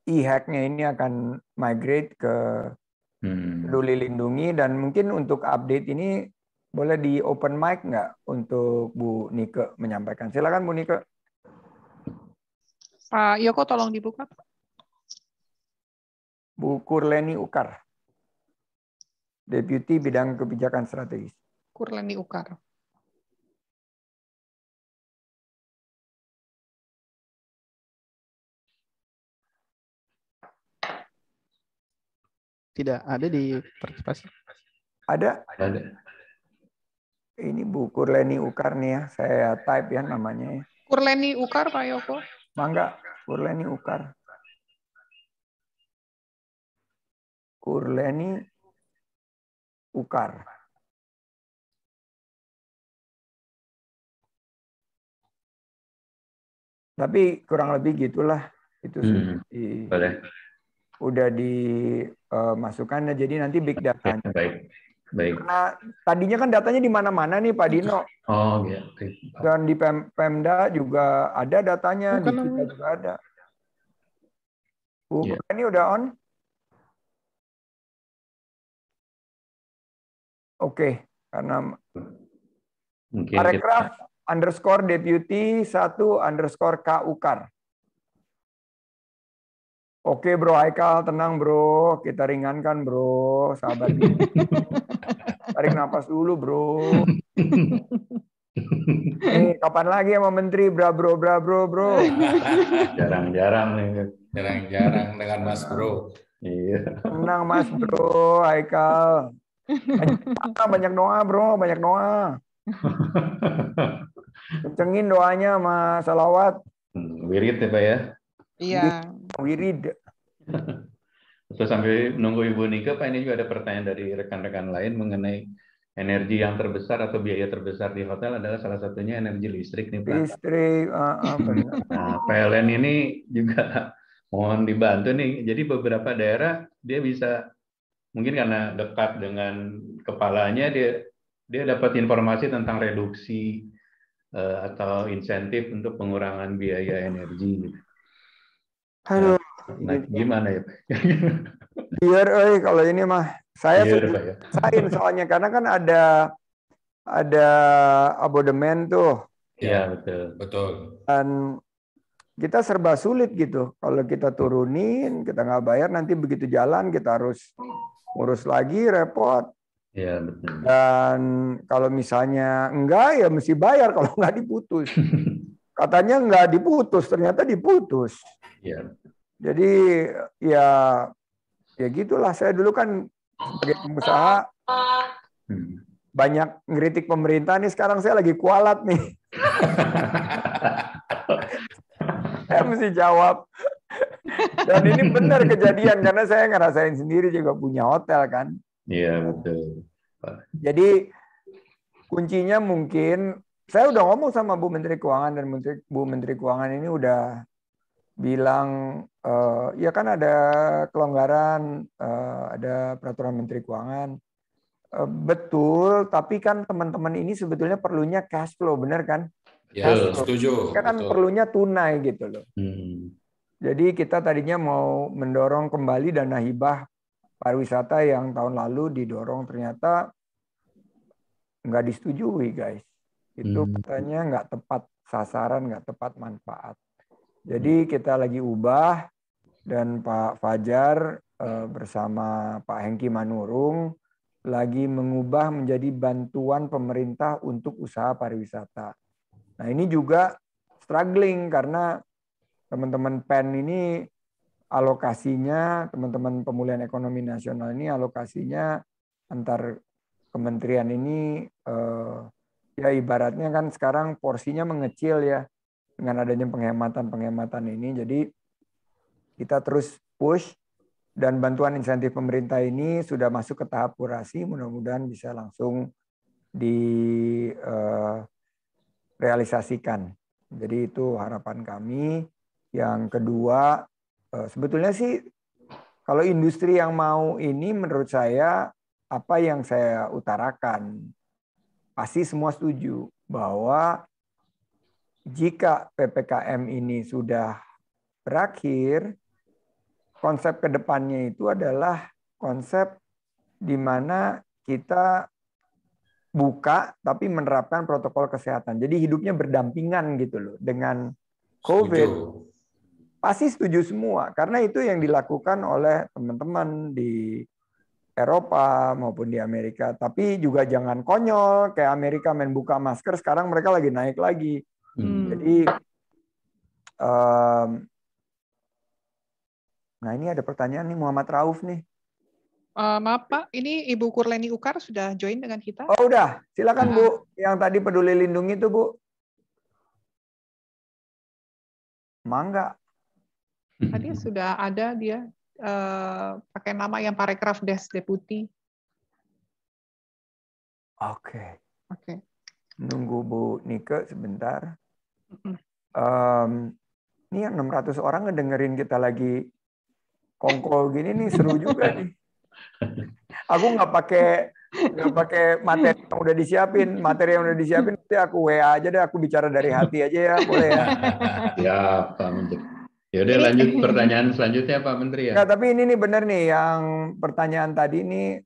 e-hack-nya ini akan migrate ke Peduli Lindungi, dan mungkin untuk update ini boleh di open mic nggak untuk Bu Nike menyampaikan? Silakan Bu Nike. Pak Yoko tolong dibuka. Bu Kurleni Ukar, Deputi Bidang Kebijakan Strategis. Kurleni Ukar. Tidak ada di partisipasi. Ada? Ada. Ini Bu Kurleni Ukar nih ya, saya type ya namanya. Kurleni Ukar Pak Yoko. Mangga, Kurleni Ukar. Kurleni Ukar. Tapi kurang lebih gitulah. Itu udah dimasukkan. Jadi nanti big datanya. Baik. Karena tadinya kan datanya di mana-mana nih Pak Dino. Oh iya. Dan di Pemda juga ada datanya, di kita juga ada. Bu, ini udah on? Oke, karena paragraf underscore deputy 1 underscore K Ukar. Oke bro, Haikal, tenang bro, kita ringankan bro, sahabat. Tarik napas dulu bro. Kapan lagi sama menteri bro? Jarang-jarang nih. Jarang-jarang dengan Mas Bro. Iya. Tenang Mas Bro, Haikal. Banyak doa bro, banyak doa. Kencengin doanya sama salawat. Wirid ya Pak ya? Iya. Wirid. Terus sambil nunggu Ibu Nike, Pak, ini juga ada pertanyaan dari rekan-rekan lain mengenai energi yang terbesar atau biaya terbesar di hotel adalah salah satunya energi listrik nih Pak. Listrik, benar. Nah, PLN ini juga mohon dibantu nih. Jadi beberapa daerah dia bisa, mungkin karena dekat dengan kepalanya, dia dapat informasi tentang reduksi atau insentif untuk pengurangan biaya energi. Aduh. Nah, gimana ya Pak? Biar, kalau ini mah saya rasain soalnya karena kan ada abodemen tuh. Iya betul. Dan kita serba sulit gitu. Kalau kita turunin, kita nggak bayar, nanti begitu jalan kita harus urus lagi, repot. Iya betul. Dan kalau misalnya enggak, ya mesti bayar kalau nggak diputus. Katanya nggak diputus, ternyata diputus. Iya. Jadi ya gitulah. Saya dulu kan sebagai pengusaha banyak ngeritik pemerintah, nih sekarang saya lagi kualat nih. Saya mesti jawab. Dan ini benar kejadian karena saya ngerasain sendiri juga punya hotel kan. Iya betul. Jadi kuncinya mungkin saya udah ngomong sama Bu Menteri Keuangan, dan Bu Menteri Keuangan ini udah bilang ya kan ada kelonggaran, ada peraturan Menteri Keuangan. Betul, tapi kan teman-teman ini sebetulnya perlunya cash flow, benar kan? Ya, setuju. Kita kan perlunya tunai gitu loh. Jadi kita tadinya mau mendorong kembali dana hibah pariwisata yang tahun lalu didorong, ternyata nggak disetujui guys. Itu katanya nggak tepat sasaran, nggak tepat manfaat. Jadi kita lagi ubah, dan Pak Fajar bersama Pak Hengki Manurung lagi mengubah menjadi bantuan pemerintah untuk usaha pariwisata. Nah ini juga struggling karena teman-teman PEN ini alokasinya, teman-teman pemulihan ekonomi nasional ini alokasinya antar kementerian ini ya ibaratnya kan sekarang porsinya mengecil ya dengan adanya penghematan ini. Jadi kita terus push dan bantuan insentif pemerintah ini sudah masuk ke tahap kurasi, mudah-mudahan bisa langsung direalisasikan. Jadi itu harapan kami. Yang kedua, sebetulnya sih kalau industri yang mau ini menurut saya apa yang saya utarakan pasti semua setuju bahwa jika PPKM ini sudah berakhir, konsep kedepannya itu adalah konsep di mana kita buka tapi menerapkan protokol kesehatan. Jadi hidupnya berdampingan gitu loh dengan COVID. Setuju. Pasti setuju semua karena itu yang dilakukan oleh teman-teman di Eropa maupun di Amerika. Tapi juga jangan konyol kayak Amerika main buka masker, sekarang mereka lagi naik lagi. Jadi nah ini ada pertanyaan nih Muhammad Rauf nih. Maaf Pak, ini Ibu Kurleni Ukar sudah join dengan kita. Oh udah, silakan Bu. Yang tadi peduli lindungi itu Bu. Mangga. Tadi sudah ada dia pakai nama yang Parekraf Des Deputi. Oke. Oke. Nunggu Bu Nike sebentar. Ini yang 600 orang ngedengerin kita lagi kongko gini nih seru juga nih. Aku nggak pakai materi yang udah disiapin. Materi yang udah disiapin nanti aku WA aja deh. Aku bicara dari hati aja ya, boleh ya? Ya Pak Menteri. Ya udah lanjut pertanyaan selanjutnya Pak Menteri ya. Nggak, tapi ini nih benar nih yang pertanyaan tadi nih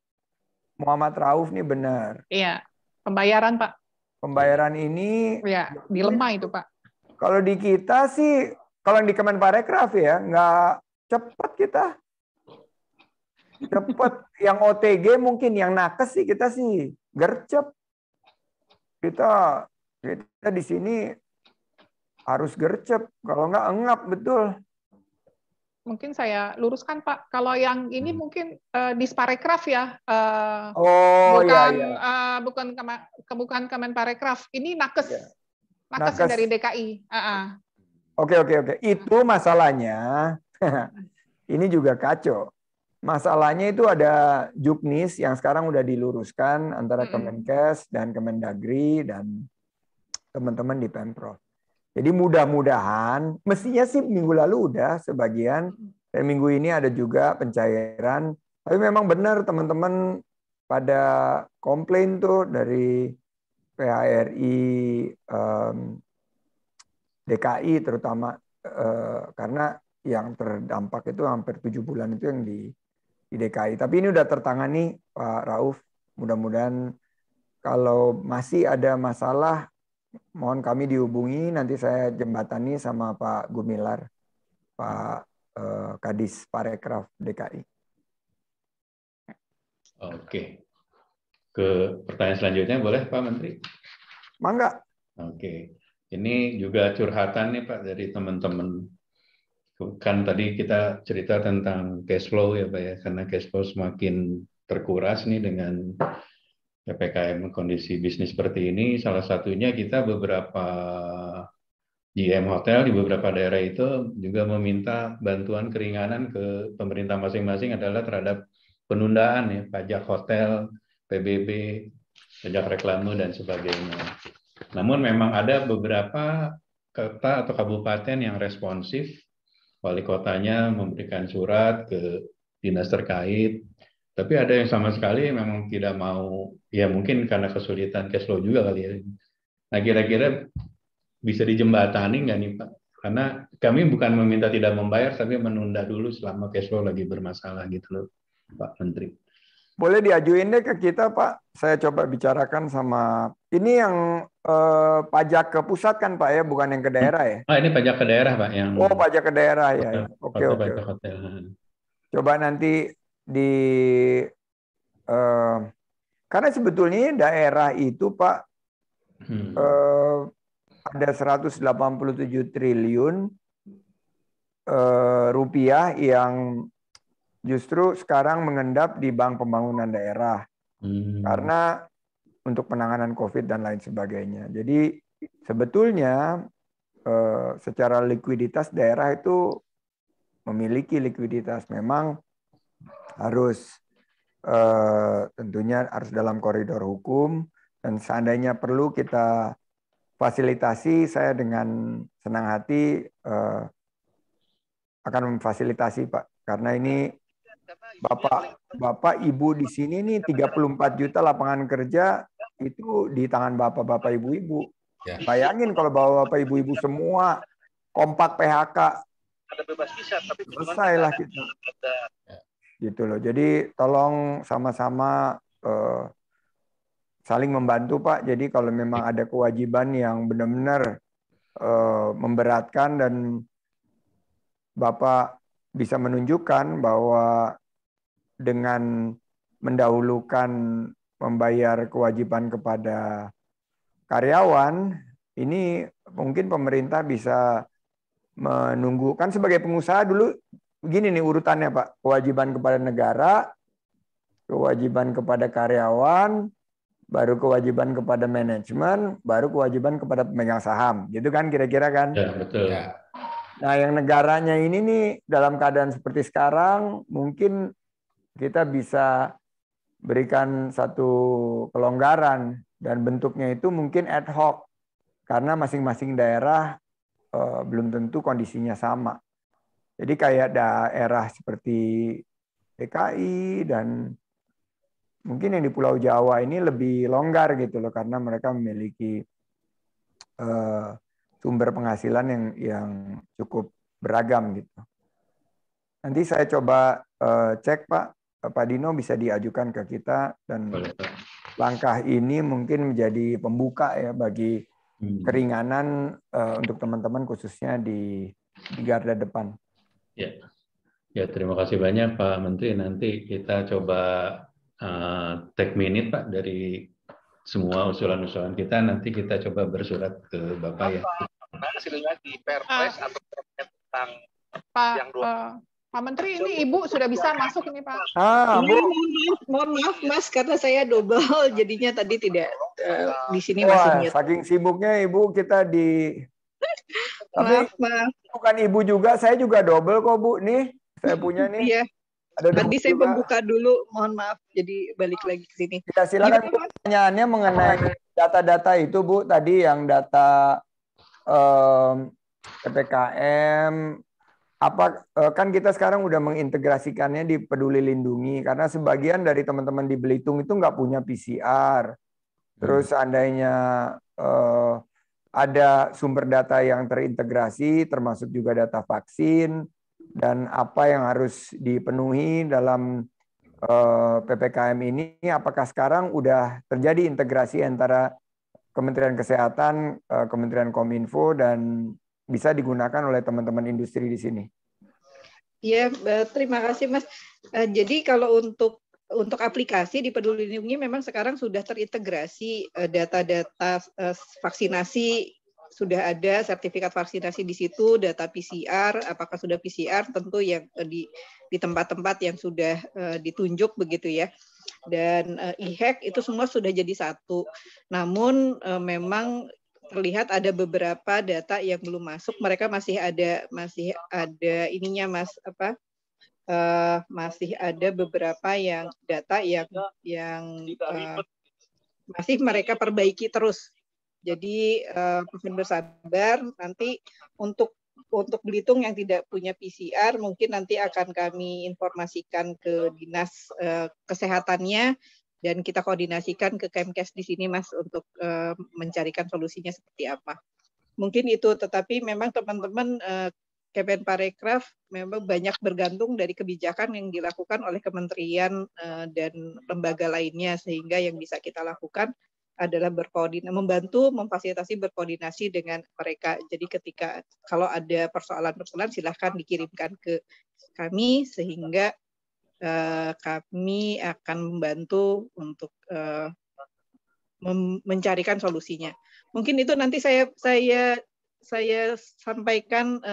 Muhammad Rauf nih benar. Iya, pembayaran Pak. Pembayaran ini Ya, dilema itu Pak. kalau di kita sih, kalau di Kemenparekraf ya nggak cepet kita. Cepet. Yang OTG mungkin, yang nakes sih kita sih gercep. Kita di sini harus gercep. Kalau nggak engap betul. Mungkin saya luruskan Pak. Kalau yang ini mungkin Disparekraf ya. Oh bukan iya. bukan Kemenparekraf. Ini nakes. Ya. Nakes dari DKI. Oke. Itu masalahnya. Ini juga kacau. Masalahnya itu ada Juknis yang sekarang udah diluruskan antara Kemenkes dan Kemendagri dan teman-teman di Pemprov. Jadi mudah-mudahan, mestinya sih minggu lalu udah sebagian, dan minggu ini ada juga pencairan. Tapi memang benar teman-teman pada komplain tuh dari PHRI DKI terutama, karena yang terdampak itu hampir 7 bulan itu yang di DKI. Tapi ini udah tertangani Pak Rauf. Mudah-mudahan kalau masih ada masalah, mohon kami dihubungi, nanti saya jembatani sama Pak Gumilar, Pak Kadis Parekraf DKI. Oke. Ke pertanyaan selanjutnya boleh Pak Menteri? Mangga. Oke. Ini juga curhatan nih Pak dari teman-teman. Kan tadi kita cerita tentang cash flow ya Pak ya, karena cash flow semakin terkuras nih dengan PPKM kondisi bisnis seperti ini. Salah satunya kita beberapa GM hotel di beberapa daerah itu juga meminta bantuan keringanan ke pemerintah masing-masing adalah terhadap penundaan ya, pajak hotel, PBB, pajak reklame dan sebagainya. Namun memang ada beberapa kota atau kabupaten yang responsif, wali kotanya memberikan surat ke dinas terkait, tapi ada yang sama sekali memang tidak mau, ya mungkin karena kesulitan cash flow juga kali ya. Nah kira-kira bisa dijembatani nggak nih Pak? Karena kami bukan meminta tidak membayar, tapi menunda dulu selama cash flow lagi bermasalah gitu loh Pak Menteri. Boleh diajuin deh ke kita Pak, saya coba bicarakan sama, ini yang pajak ke pusat kan Pak ya, bukan yang ke daerah ya? Ini pajak ke daerah Pak yang. Oh pajak ke daerah ya. Oke. Pajak hotel. Coba nanti karena sebetulnya daerah itu Pak ada 187 triliun rupiah yang justru sekarang mengendap di Bank Pembangunan Daerah karena untuk penanganan COVID dan lain sebagainya. Jadi sebetulnya secara likuiditas daerah itu memiliki likuiditas, memang harus tentunya harus dalam koridor hukum, dan seandainya perlu kita fasilitasi, saya dengan senang hati akan memfasilitasi Pak, karena ini Bapak Ibu di sini nih 34 juta lapangan kerja itu di tangan Bapak Ibu-ibu. Ya. Bayangin kalau Bapak Ibu-ibu semua kompak PHK, selesailah kita. Gitu loh. Jadi tolong sama-sama saling membantu Pak. Jadi kalau memang ada kewajiban yang benar-benar memberatkan dan Bapak bisa menunjukkan bahwa dengan mendahulukan membayar kewajiban kepada karyawan, ini mungkin pemerintah bisa menunggu. Kan sebagai pengusaha dulu begini nih urutannya Pak. Kewajiban kepada negara, kewajiban kepada karyawan, baru kewajiban kepada manajemen, baru kewajiban kepada pemegang saham. Gitu kan kira-kira kan? Ya, betul. Ya. Nah, yang negaranya ini nih dalam keadaan seperti sekarang, mungkin kita bisa berikan satu kelonggaran dan bentuknya itu mungkin ad hoc karena masing-masing daerah belum tentu kondisinya sama. Jadi kayak daerah seperti DKI dan mungkin yang di Pulau Jawa ini lebih longgar gitu loh karena mereka memiliki sumber penghasilan yang cukup beragam gitu. Nanti saya coba cek Pak Dino bisa diajukan ke kita dan langkah ini mungkin menjadi pembuka ya bagi keringanan untuk teman-teman khususnya di garda depan. Ya, terima kasih banyak Pak Menteri. Nanti kita coba take minute Pak dari semua usulan-usulan kita. Nanti kita coba bersurat ke Bapak ya. Hasilnya di Perpres atau tentang yang Pak Menteri, ini Ibu sudah bisa masuk ini Pak. Bu. Mohon maaf Mas, karena saya double, jadinya tadi tidak di sini Wah, masih mute. saking sibuknya Ibu kita di. Tapi Maaf. bukan Ibu juga, saya juga double kok Bu. Nih, saya punya nih. Iya. Ada Tadi saya juga. pembuka dulu, mohon maaf. Jadi balik lagi ke sini. Ya, silakan Bu, pertanyaannya mengenai data-data itu Bu, tadi yang data PPKM. Apa kan kita sekarang udah mengintegrasikannya di Peduli Lindungi karena sebagian dari teman-teman di Belitung itu nggak punya PCR. Terus seandainya ada sumber data yang terintegrasi termasuk juga data vaksin dan apa yang harus dipenuhi dalam PPKM ini, apakah sekarang udah terjadi integrasi antara Kementerian Kesehatan, Kementerian Kominfo dan bisa digunakan oleh teman-teman industri di sini? Ya, terima kasih Mas. Jadi kalau untuk aplikasi di Peduli Lindungi memang sekarang sudah terintegrasi data-data vaksinasi, sudah ada sertifikat vaksinasi di situ, data PCR, apakah sudah PCR tentu yang di tempat-tempat yang sudah ditunjuk begitu ya. Dan e-hack itu semua sudah jadi satu. Namun memang terlihat ada beberapa data yang belum masuk, mereka masih ada ininya Mas masih ada beberapa yang data yang masih mereka perbaiki terus. Jadi mohon bersabar, nanti untuk Belitung yang tidak punya PCR mungkin nanti akan kami informasikan ke dinas kesehatannya dan kita koordinasikan ke Kemkes di sini Mas untuk mencarikan solusinya seperti apa. Mungkin itu, tetapi memang teman-teman Kemenparekraf memang banyak bergantung dari kebijakan yang dilakukan oleh kementerian dan lembaga lainnya, sehingga yang bisa kita lakukan adalah membantu memfasilitasi berkoordinasi dengan mereka. Jadi kalau ada persoalan-persoalan silahkan dikirimkan ke kami sehingga kami akan membantu untuk mencarikan solusinya. Mungkin itu nanti saya saya sampaikan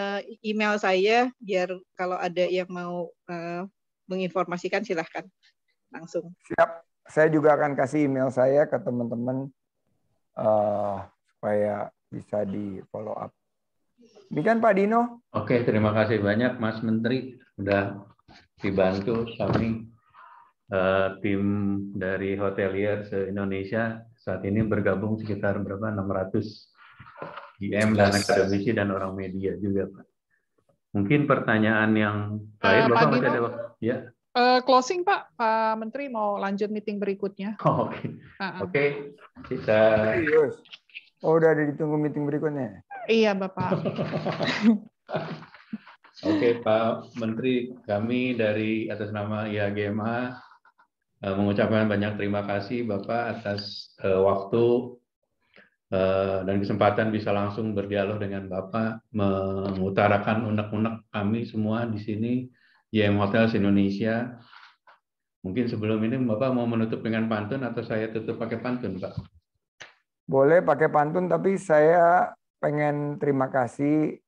email saya biar kalau ada yang mau menginformasikan silahkan langsung. Siap. Saya juga akan kasih email saya ke teman-teman supaya bisa di follow up. Demikian Pak Dino. Oke, terima kasih banyak Mas Menteri sudah dibantu kami. Tim dari hotelier se-Indonesia saat ini bergabung sekitar berapa 600 GM dan akademisi dan orang media juga Pak. Mungkin pertanyaan yang lain Bapak masih ada waktu? Ya. Closing Pak, Pak Menteri mau lanjut meeting berikutnya. Oh, oke. Oke, kita. Oh, udah ada ditunggu meeting berikutnya. Iya Bapak. Oke Pak Menteri, kami dari atas nama IHGMA mengucapkan banyak terima kasih Bapak atas waktu dan kesempatan bisa langsung berdialog dengan Bapak, mengutarakan unek-unek kami semua di sini, YM Hotels Indonesia. Mungkin sebelum ini Bapak mau menutup dengan pantun atau saya tutup pakai pantun, Pak? Boleh pakai pantun, tapi saya pengen terima kasih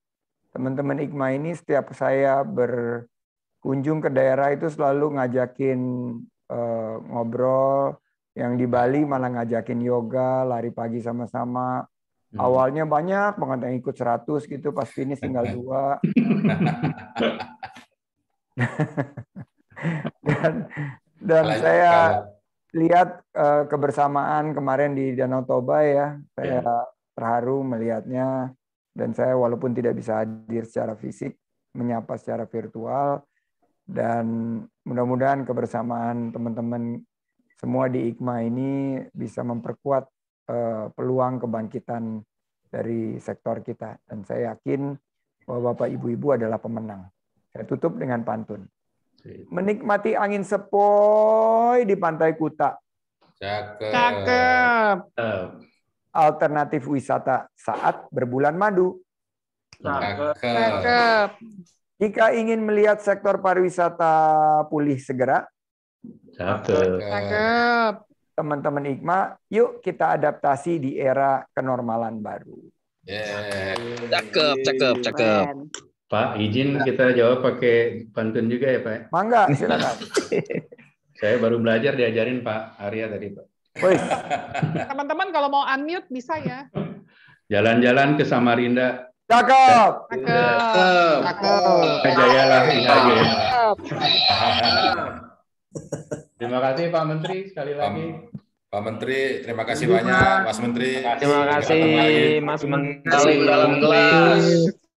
teman-teman IKMA ini. Setiap saya berkunjung ke daerah itu selalu ngajakin ngobrol. Yang di Bali malah ngajakin yoga, lari pagi sama-sama. Awalnya banyak banget yang ikut 100 gitu, pas finish tinggal 2. dan saya lihat kebersamaan kemarin di Danau Toba ya. Saya terharu melihatnya. Dan saya walaupun tidak bisa hadir secara fisik, menyapa secara virtual. Dan mudah-mudahan kebersamaan teman-teman semua di IKMA ini bisa memperkuat peluang kebangkitan dari sektor kita. Dan saya yakin bahwa Bapak Ibu-Ibu adalah pemenang. Saya tutup dengan pantun. Menikmati angin sepoi di pantai Kuta. Cakep. Alternatif wisata saat berbulan madu. Cakep. Jika ingin melihat sektor pariwisata pulih segera. Cakep. Teman-teman IKMA, yuk kita adaptasi di era kenormalan baru. Cakep. Pak, izin kita jawab pakai pantun juga ya, Pak? Mangga, silakan. Saya baru belajar diajarin Pak Arya tadi, Pak. Teman-teman kalau mau unmute bisa ya. Jalan-jalan ke Samarinda. Cakep. Jayalah IHG. Terima kasih Pak Menteri sekali lagi. Pak Menteri, terima kasih banyak Mas Menteri. Terima kasih Mas Menteri.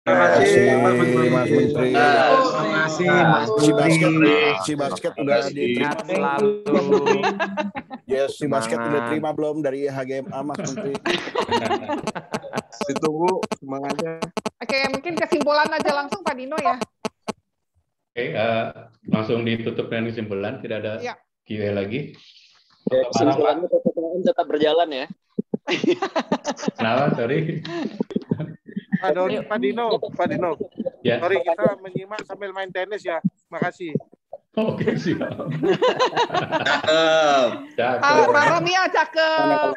Terima kasih Mas Menteri. Terima kasih Mas Menteri. Si basket udah diterima selalu. Yes, si basket udah terima belum dari HGMA Mas Menteri? Ditunggu semangatnya. Oke, mungkin kesimpulan aja langsung Pak Dino ya. Oke, langsung ditutup dengan kesimpulan, tidak ada Q&A lagi. Ya, kesimpulannya tetap berjalan ya. Kenapa, sorry? Pak Dino. Ya. Sorry, kita menyimak sambil main tenis ya. Makasih. Oke, siap. Pak Romia, cakep.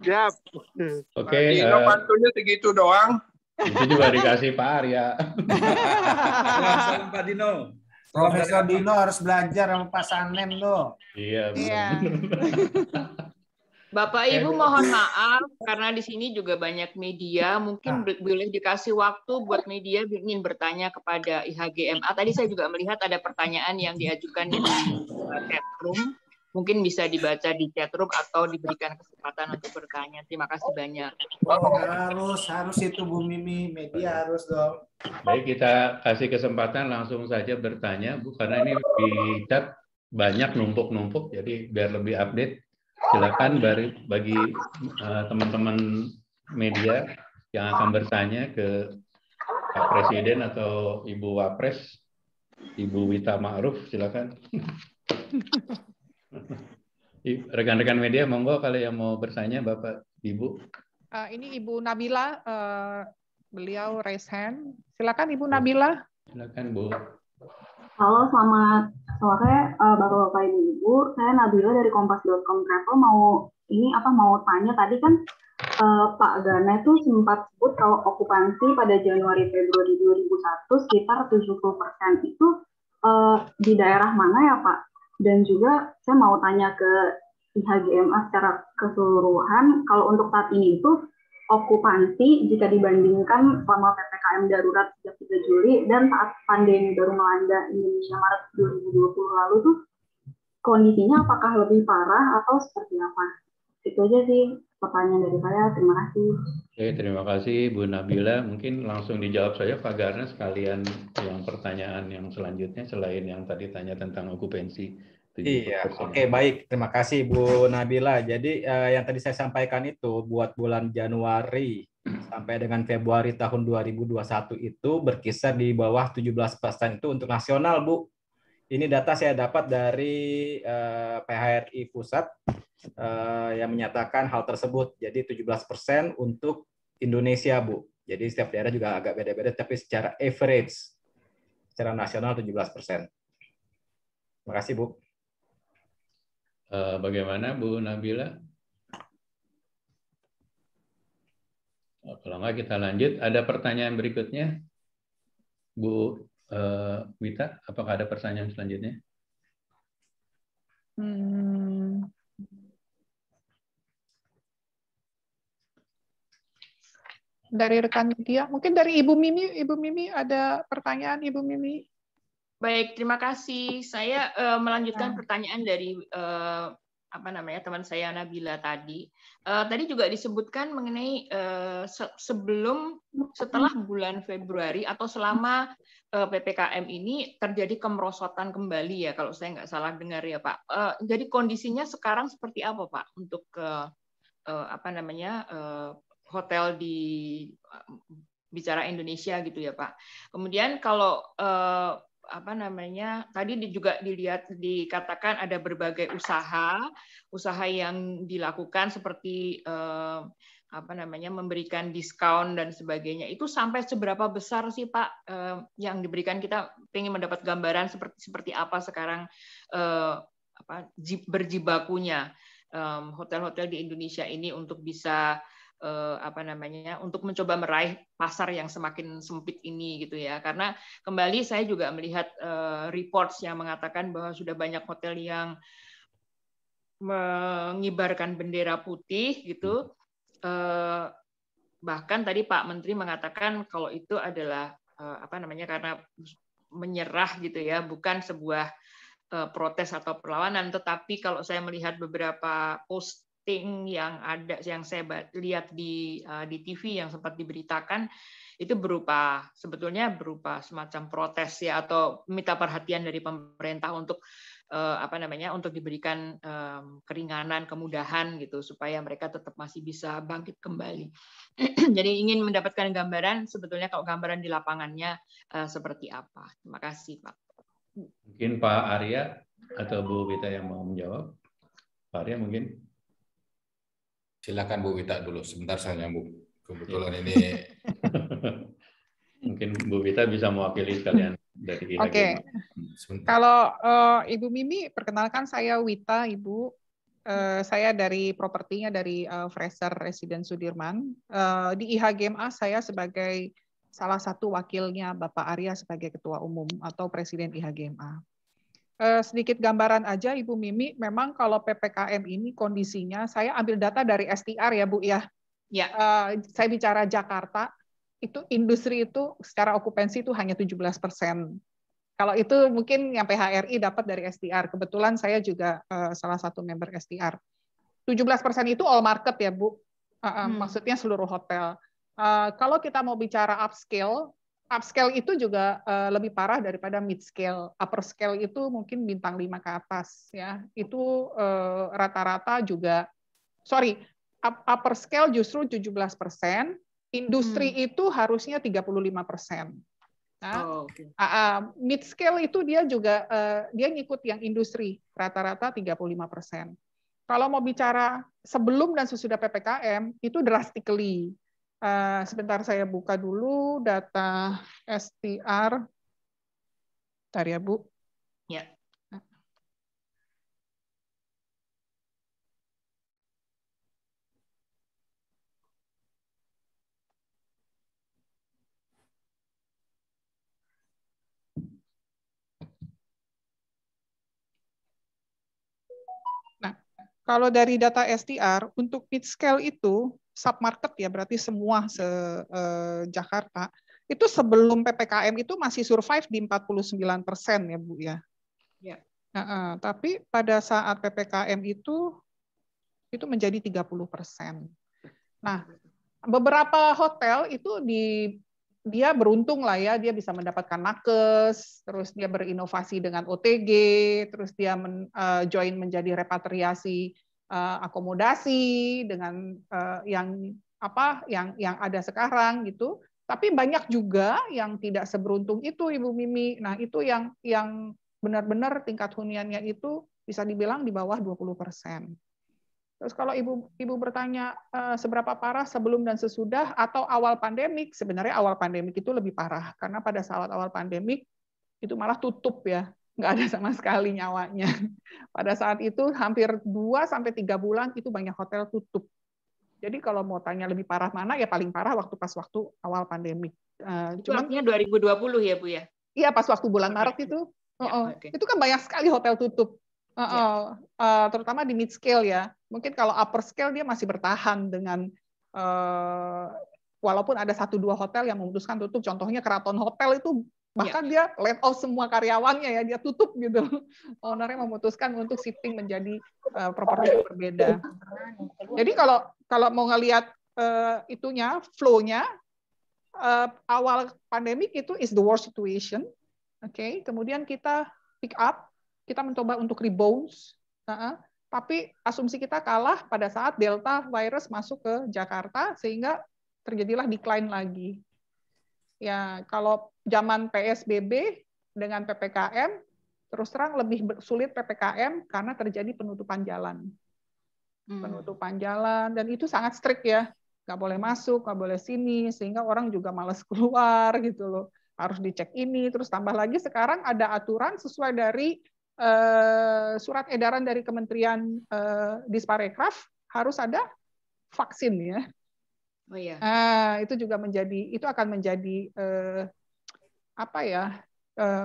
Siap. Oke. Dino pantunnya segitu doang. Itu juga dikasih Pak Arya. Salam Pak Dino. Profesor Dino harus belajar sama Pak Sanem tuh. Iya. Bapak Ibu mohon maaf karena di sini juga banyak media, mungkin boleh dikasih waktu buat media ingin bertanya kepada IHGMA. Tadi saya juga melihat ada pertanyaan yang diajukan di chat room, mungkin bisa dibaca di chat room atau diberikan kesempatan untuk bertanya. Terima kasih banyak. Harus itu Bu Mimi, media harus dong. Baik, kita kasih kesempatan langsung saja bertanya, Bu, karena ini di chat banyak numpuk-numpuk, jadi biar lebih update. Silakan bagi teman-teman media yang akan bertanya ke Pak Presiden atau Ibu Wapres, Ibu Wita Ma'ruf, silakan. Rekan-rekan media, monggo kalau yang mau bertanya, Bapak, Ibu. Ini Ibu Nabila, beliau raise hand. Silakan Ibu Nabila. Silakan Bu. Halo, selamat sore Bapak-Bapak Ibu. Saya Nabila dari kompas.com Travel mau tanya tadi kan Pak Gana itu sempat sebut kalau okupansi pada Januari-Februari 2001 sekitar 70%. Itu di daerah mana ya Pak? Dan juga saya mau tanya ke IHGMA secara keseluruhan, kalau untuk saat ini itu okupansi jika dibandingkan selama PPKM darurat sejak 3 Juli dan saat pandemi baru melanda Indonesia Maret 2020 lalu tuh kondisinya apakah lebih parah atau seperti apa? Itu aja sih pertanyaan dari saya. Terima kasih. Oke, terima kasih Bu Nabila. Mungkin langsung dijawab saja Pak Garna sekalian yang pertanyaan yang selanjutnya selain yang tadi tanya tentang okupansi. Iya, oke, baik. Terima kasih Bu Nabila. Jadi yang tadi saya sampaikan itu buat bulan Januari sampai dengan Februari tahun 2021 itu berkisar di bawah 17% itu untuk nasional, Bu. Ini data saya dapat dari PHRI Pusat yang menyatakan hal tersebut. Jadi 17% untuk Indonesia, Bu. Jadi setiap daerah juga agak beda-beda, tapi secara average, secara nasional 17%. Terima kasih, Bu. Bagaimana Bu Nabila? Kalau nggak kita lanjut, ada pertanyaan berikutnya. Bu Wita, apakah ada pertanyaan selanjutnya? Dari rekan media, mungkin dari Ibu Mimi ada pertanyaan Ibu Mimi? Baik, terima kasih. Saya melanjutkan pertanyaan dari teman saya Nabila tadi. Tadi juga disebutkan mengenai setelah bulan Februari atau selama PPKM ini terjadi kemerosotan kembali ya, kalau saya nggak salah dengar ya Pak. Jadi kondisinya sekarang seperti apa Pak untuk hotel di bicara Indonesia gitu ya Pak. Kemudian kalau tadi juga dikatakan ada berbagai usaha yang dilakukan seperti memberikan diskon dan sebagainya. Itu sampai seberapa besar sih Pak yang diberikan? Kita ingin mendapat gambaran seperti apa sekarang berjibakunya hotel-hotel di Indonesia ini untuk bisa untuk mencoba meraih pasar yang semakin sempit ini gitu ya. Karena kembali saya juga melihat reports yang mengatakan bahwa sudah banyak hotel yang mengibarkan bendera putih gitu. Bahkan tadi Pak Menteri mengatakan kalau itu adalah karena menyerah gitu ya, bukan sebuah protes atau perlawanan, tetapi kalau saya melihat beberapa yang saya lihat di TV yang sempat diberitakan itu sebetulnya berupa semacam protes ya, atau minta perhatian dari pemerintah untuk untuk diberikan keringanan, kemudahan gitu supaya mereka tetap masih bisa bangkit kembali. Jadi ingin mendapatkan gambaran sebetulnya kalau gambaran di lapangannya seperti apa. Terima kasih Pak. Mungkin Pak Arya atau Bu Wita yang mau menjawab. Pak Arya mungkin. Silakan Bu Wita dulu, sebentar saya nyambung. Kebetulan ini mungkin Bu Wita bisa mewakili sekalian dari IHG. Oke. Kalau Ibu Mimi, perkenalkan saya Wita, Ibu. Saya dari propertinya dari Fraser Residence Sudirman. Di IHGMA saya sebagai salah satu wakilnya Bapak Arya sebagai Ketua Umum atau Presiden IHGMA. Sedikit gambaran aja Ibu Mimi, memang kalau PPKM ini kondisinya, saya ambil data dari STR ya Bu ya. Ya. Saya bicara Jakarta, itu industri itu secara okupansi itu hanya 17%. Kalau itu mungkin yang PHRI dapat dari STR. Kebetulan saya juga salah satu member STR. 17% itu all market ya Bu. Maksudnya seluruh hotel. Kalau kita mau bicara upscale itu juga lebih parah daripada mid scale. Upper scale itu mungkin bintang 5 ke atas ya. Itu rata-rata juga upper scale justru 17%, industri itu harusnya 35%. Nah, mid scale itu dia juga dia ngikut yang industri rata-rata 35%. Kalau mau bicara sebelum dan sesudah PPKM itu drastically. Sebentar saya buka dulu data STR. Bentar ya, Bu. Ya. Kalau dari data STR, untuk mid scale itu, submarket ya, berarti semua Jakarta, itu sebelum PPKM itu masih survive di 49% ya Bu ya. Ya. Tapi pada saat PPKM itu menjadi 30%. Nah, beberapa hotel itu dia beruntung lah ya, dia bisa mendapatkan nakes, terus dia berinovasi dengan OTG, terus dia join menjadi repatriasi akomodasi dengan yang ada sekarang gitu. Tapi banyak juga yang tidak seberuntung itu, Ibu Mimi. Nah, itu yang benar-benar tingkat huniannya itu bisa dibilang di bawah 20%. Terus kalau Ibu bertanya seberapa parah sebelum dan sesudah atau awal pandemik, sebenarnya awal pandemik itu lebih parah karena pada saat awal pandemik itu malah tutup ya, nggak ada sama sekali nyawanya. Pada saat itu hampir 2-3 bulan itu banyak hotel tutup. Jadi kalau mau tanya lebih parah mana, ya paling parah waktu awal pandemik. Cuman artinya 2020 ya Bu ya? Iya, pas waktu bulan Maret itu. Itu kan banyak sekali hotel tutup. Terutama di mid scale ya. Mungkin kalau upper scale dia masih bertahan dengan walaupun ada 1-2 hotel yang memutuskan tutup. Contohnya Keraton Hotel itu bahkan dia laid off semua karyawannya ya, dia tutup gitu. Ownernya memutuskan untuk shifting menjadi properti yang berbeda. Jadi kalau mau ngelihat itunya, flow-nya, awal pandemik itu is the worst situation. Oke, kemudian kita pick up, kita mencoba untuk rebound, tapi asumsi kita kalah pada saat Delta virus masuk ke Jakarta sehingga terjadilah decline lagi. Ya, kalau zaman PSBB dengan PPKM terus terang lebih sulit PPKM karena terjadi penutupan jalan. Penutupan jalan dan itu sangat strict ya. Nggak boleh masuk, nggak boleh sini, sehingga orang juga malas keluar gitu loh. Harus dicek ini, terus tambah lagi sekarang ada aturan sesuai dari surat edaran dari Kementerian Disparekraf harus ada vaksin ya. Oh iya. Itu juga itu akan menjadi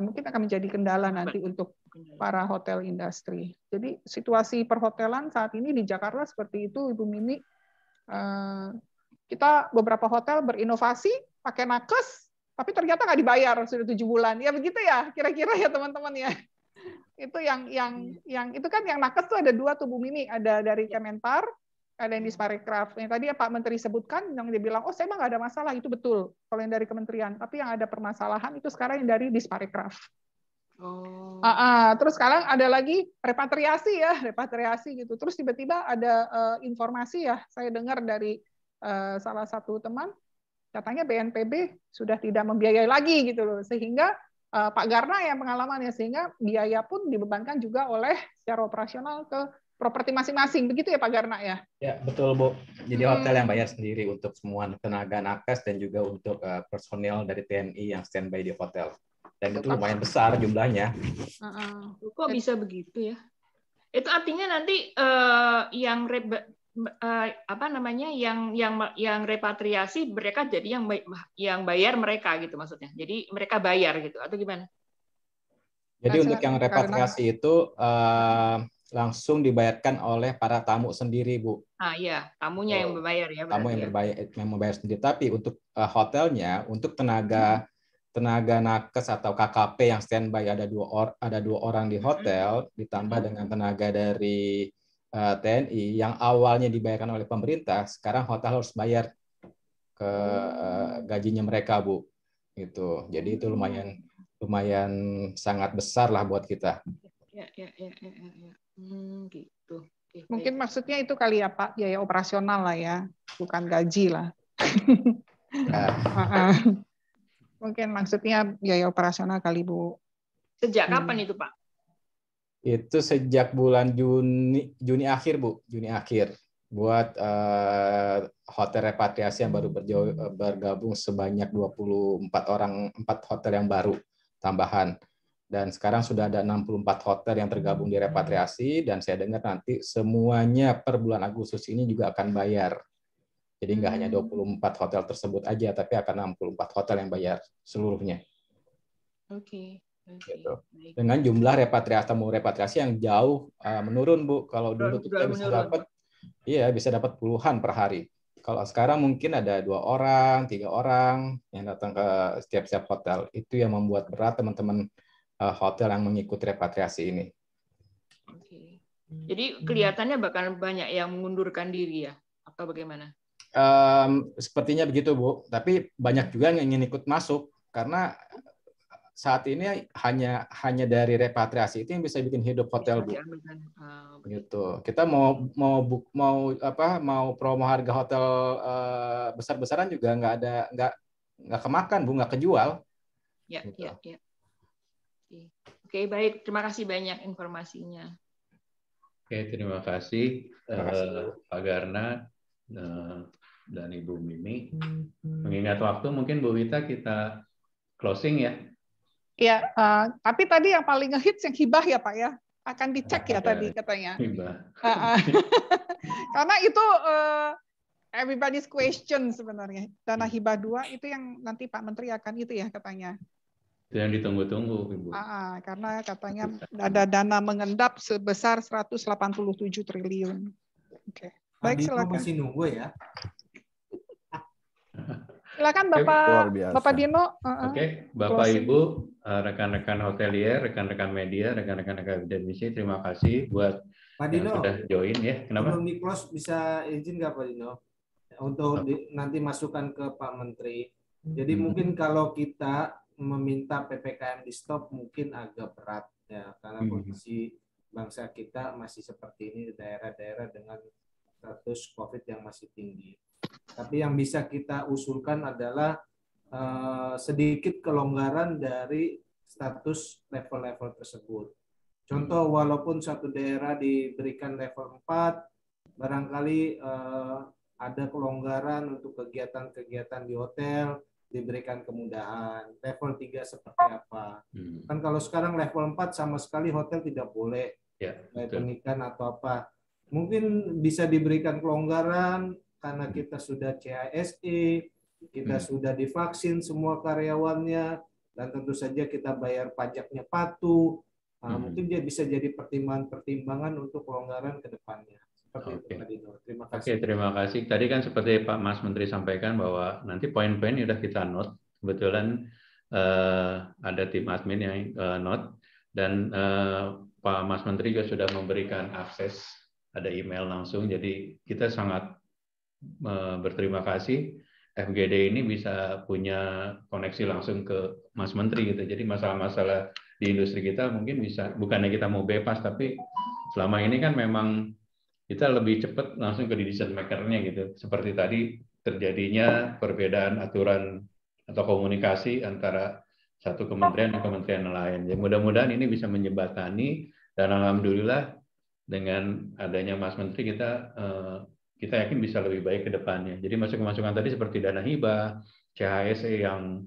mungkin akan menjadi kendala nanti untuk para hotel industri. Jadi situasi perhotelan saat ini di Jakarta seperti itu, Ibu Mimi. Kita beberapa hotel berinovasi pakai nakes, tapi ternyata nggak dibayar sudah 7 bulan. Ya begitu ya, kira-kira ya teman-teman ya. Itu yang itu kan yang nakes tuh ada 2 tuh Bu Mimi, ada dari Kemenpar, ada yang Disparekraf. Yang tadi Pak Menteri sebutkan yang dia bilang, oh saya mah nggak ada masalah, itu betul kalau yang dari kementerian. Tapi yang ada permasalahan itu sekarang yang dari Disparekraf. Oh. Terus sekarang ada lagi repatriasi gitu. Terus tiba-tiba ada informasi ya, saya dengar dari salah satu teman, katanya BNPB sudah tidak membiayai lagi gitu loh, sehingga Pak Garna yang pengalamannya, sehingga biaya pun dibebankan juga oleh secara operasional ke properti masing-masing, begitu ya Pak Garna ya? Ya betul Bu. Jadi hotel yang bayar sendiri untuk semua tenaga nakes dan juga untuk personel dari TNI yang standby di hotel. Dan itu lumayan besar jumlahnya. Kok bisa begitu ya? Itu artinya nanti yang yang repatriasi mereka jadi yang bayar mereka gitu maksudnya. Jadi mereka bayar gitu atau gimana? Jadi untuk yang repatriasi itu langsung dibayarkan oleh para tamu sendiri, Bu. Iya, tamunya yang berbayar ya. Tamu yang membayar sendiri. Tapi untuk hotelnya, untuk tenaga nakes atau KKP yang standby ada dua orang di hotel, ditambah dengan tenaga dari TNI yang awalnya dibayarkan oleh pemerintah, sekarang hotel harus bayar ke gajinya mereka, Bu. Gitu. Jadi itu lumayan sangat besar lah buat kita. Ya. Gitu. Mungkin maksudnya itu kali ya Pak, biaya operasional lah ya, bukan gaji lah. Mungkin maksudnya biaya operasional kali Bu. Sejak kapan itu Pak? Itu sejak bulan Juni akhir Bu, Juni akhir. Buat hotel repatriasi yang baru bergabung sebanyak 4 hotel yang baru tambahan. Dan sekarang sudah ada 64 hotel yang tergabung di repatriasi, dan saya dengar nanti semuanya per bulan Agustus ini juga akan bayar. Jadi nggak hanya 24 hotel tersebut aja, tapi akan 64 hotel yang bayar seluruhnya. Oke. Gitu. Dengan jumlah repatriasi yang jauh menurun, Bu. Kalau dulu kita bisa dapat puluhan per hari. Kalau sekarang mungkin ada 2 orang, 3 orang yang datang ke setiap hotel. Itu yang membuat berat teman-teman hotel yang mengikuti repatriasi ini. Oke. Jadi kelihatannya bakal banyak yang mengundurkan diri ya, atau bagaimana? Sepertinya begitu, Bu. Tapi banyak juga yang ingin ikut masuk karena saat ini hanya dari repatriasi itu yang bisa bikin hidup hotel, Bu. Gitu. Kita mau promo harga hotel besar-besaran juga nggak kemakan, Bu, nggak kejual. Ya, gitu. Ya. Oke, baik. Terima kasih banyak informasinya. Oke, terima kasih Pak Garna dan Ibu Mimi. Mengingat waktu, mungkin Bu Wita kita closing ya. Ya, tapi tadi yang paling ngehits yang hibah ya Pak ya, akan dicek ya tadi katanya. Hibah. Karena itu everybody's question sebenarnya. Dana hibah 2 itu yang nanti Pak Menteri akan itu ya katanya. Itu yang ditunggu-tunggu, Ibu. Karena katanya ada dana mengendap sebesar 187 triliun. Oke. Baik, silakan. Masih nunggu ya. Silakan Bapak Dino. Oke, Bapak Ibu, rekan-rekan hotelier, rekan-rekan media, rekan-rekan akademisi, terima kasih buat Pak Dino, yang sudah join ya. Kenapa? Sebelum di close bisa izin nggak Pak Dino untuk nanti masukkan ke Pak Menteri. Jadi mungkin kalau kita meminta PPKM di stop mungkin agak berat ya karena kondisi bangsa kita masih seperti ini di daerah-daerah dengan status COVID yang masih tinggi. Tapi yang bisa kita usulkan adalah sedikit kelonggaran dari status level-level tersebut. Contoh, walaupun satu daerah diberikan level 4, barangkali ada kelonggaran untuk kegiatan-kegiatan di hotel, diberikan kemudahan. Level 3 seperti apa? Kan kalau sekarang level 4 sama sekali hotel tidak boleh pernikahan atau apa. Mungkin bisa diberikan kelonggaran karena kita sudah CISE, kita sudah divaksin semua karyawannya, dan tentu saja kita bayar pajaknya patuh. Mungkin dia bisa jadi pertimbangan untuk kelonggaran ke depannya. Seperti itu, Pak Dino. Terima kasih. Oke, terima kasih. Tadi kan seperti Pak Mas Menteri sampaikan bahwa nanti poin-poin sudah kita note. Kebetulan ada tim admin yang note, dan Pak Mas Menteri juga sudah memberikan akses, ada email langsung. Jadi kita sangat berterima kasih FGD ini bisa punya koneksi langsung ke Mas Menteri gitu. Jadi masalah-masalah di industri kita mungkin bisa, bukannya kita mau bebas, tapi selama ini kan memang kita lebih cepat langsung ke decision maker-nya gitu. Seperti tadi terjadinya perbedaan aturan atau komunikasi antara satu kementerian dan kementerian lain. Ya, mudah-mudahan ini bisa menjembatani, dan alhamdulillah dengan adanya Mas Menteri kita yakin bisa lebih baik ke depannya. Jadi masukan-masukan tadi seperti dana hibah, CHSE yang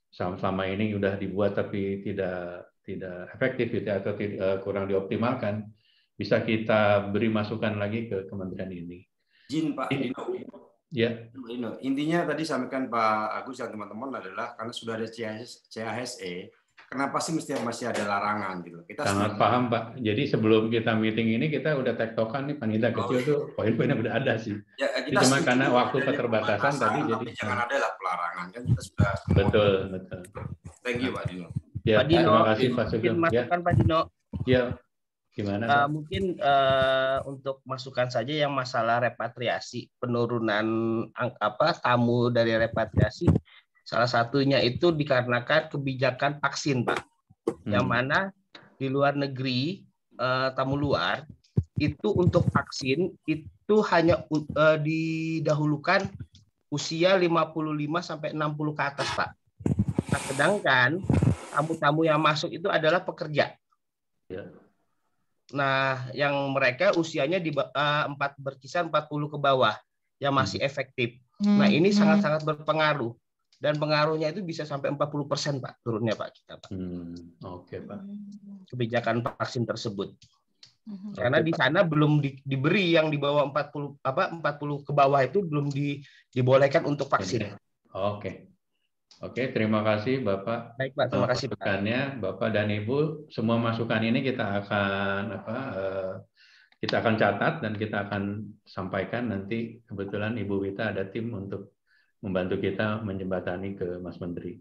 selama ini sudah dibuat tapi tidak efektif gitu, atau kurang dioptimalkan, bisa kita beri masukan lagi ke kementerian ini. Izin Pak Dino. Ya. Dino. Intinya tadi sampaikan Pak Agus dan teman-teman adalah karena sudah ada CHSE, kenapa sih masih ada larangan gitu? Kita sangat paham Pak. Jadi sebelum kita meeting ini kita udah tektokan nih panitia kecil tuh poin-poinnya udah ada sih. Ya, cuma karena waktu keterbatasan tadi jadi jangan ada lah pelarangan kan kita sudah. Betul. Thank you Pak Dino. Ya, Pak Dino, terima kasih Pak Sugeng. Masukan Pak Dino. Ya. Gimana? Mungkin untuk masukan saja yang masalah repatriasi, penurunan tamu dari repatriasi, salah satunya itu dikarenakan kebijakan vaksin, Pak. Yang mana di luar negeri, tamu luar, itu untuk vaksin, itu hanya didahulukan usia 55 sampai 60 ke atas, Pak. Nah, sedangkan tamu-tamu yang masuk itu adalah pekerja. Ya. Nah, yang mereka usianya berkisar 40 ke bawah, yang masih efektif. Nah, ini sangat-sangat berpengaruh. Dan pengaruhnya itu bisa sampai 40%, Pak, turunnya Pak kita, Pak. Oke, Pak. Kebijakan vaksin tersebut. Karena di sana belum diberi yang di bawah 40 ke bawah itu belum dibolehkan untuk vaksin. Oke. Oke, terima kasih Bapak. Baik Pak, terima kasih Pak. Masukannya, Bapak dan Ibu, semua masukan ini kita akan catat dan kita akan sampaikan nanti. Kebetulan Ibu Wita ada tim untuk membantu kita menjembatani ke Mas Menteri.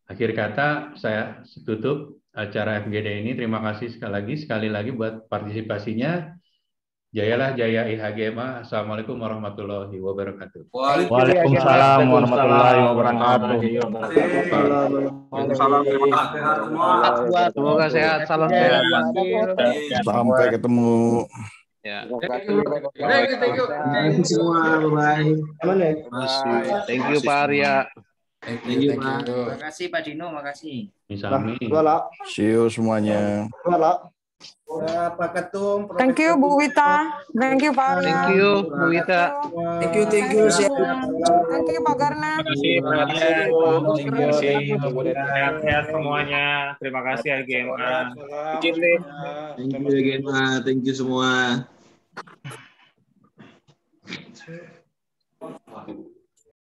Akhir kata saya tutup acara FGD ini. Terima kasih sekali lagi buat partisipasinya. Jayalah jaya IHGMA. Assalamualaikum warahmatullahi wabarakatuh. Waalaikumsalam warahmatullahi wabarakatuh. Waalaikumsalam. Terima kasih semua. Semoga sehat, salam sehat. Sampai ketemu. Ya. Thank you semua. Bye. Thank you Pak Arya. Thank you Pak. Terima kasih Pak Dino, makasih. Misami. See you semuanya. Pak Ketum. Thank you Bu Wita. Thank you Pak Arya. Thank you Bu Wita. Thank you. Thank you Pak Garna. Terima kasih. Sehat-sehat semuanya. Terima kasih HGMA. Thank you HGMA. Thank you semua.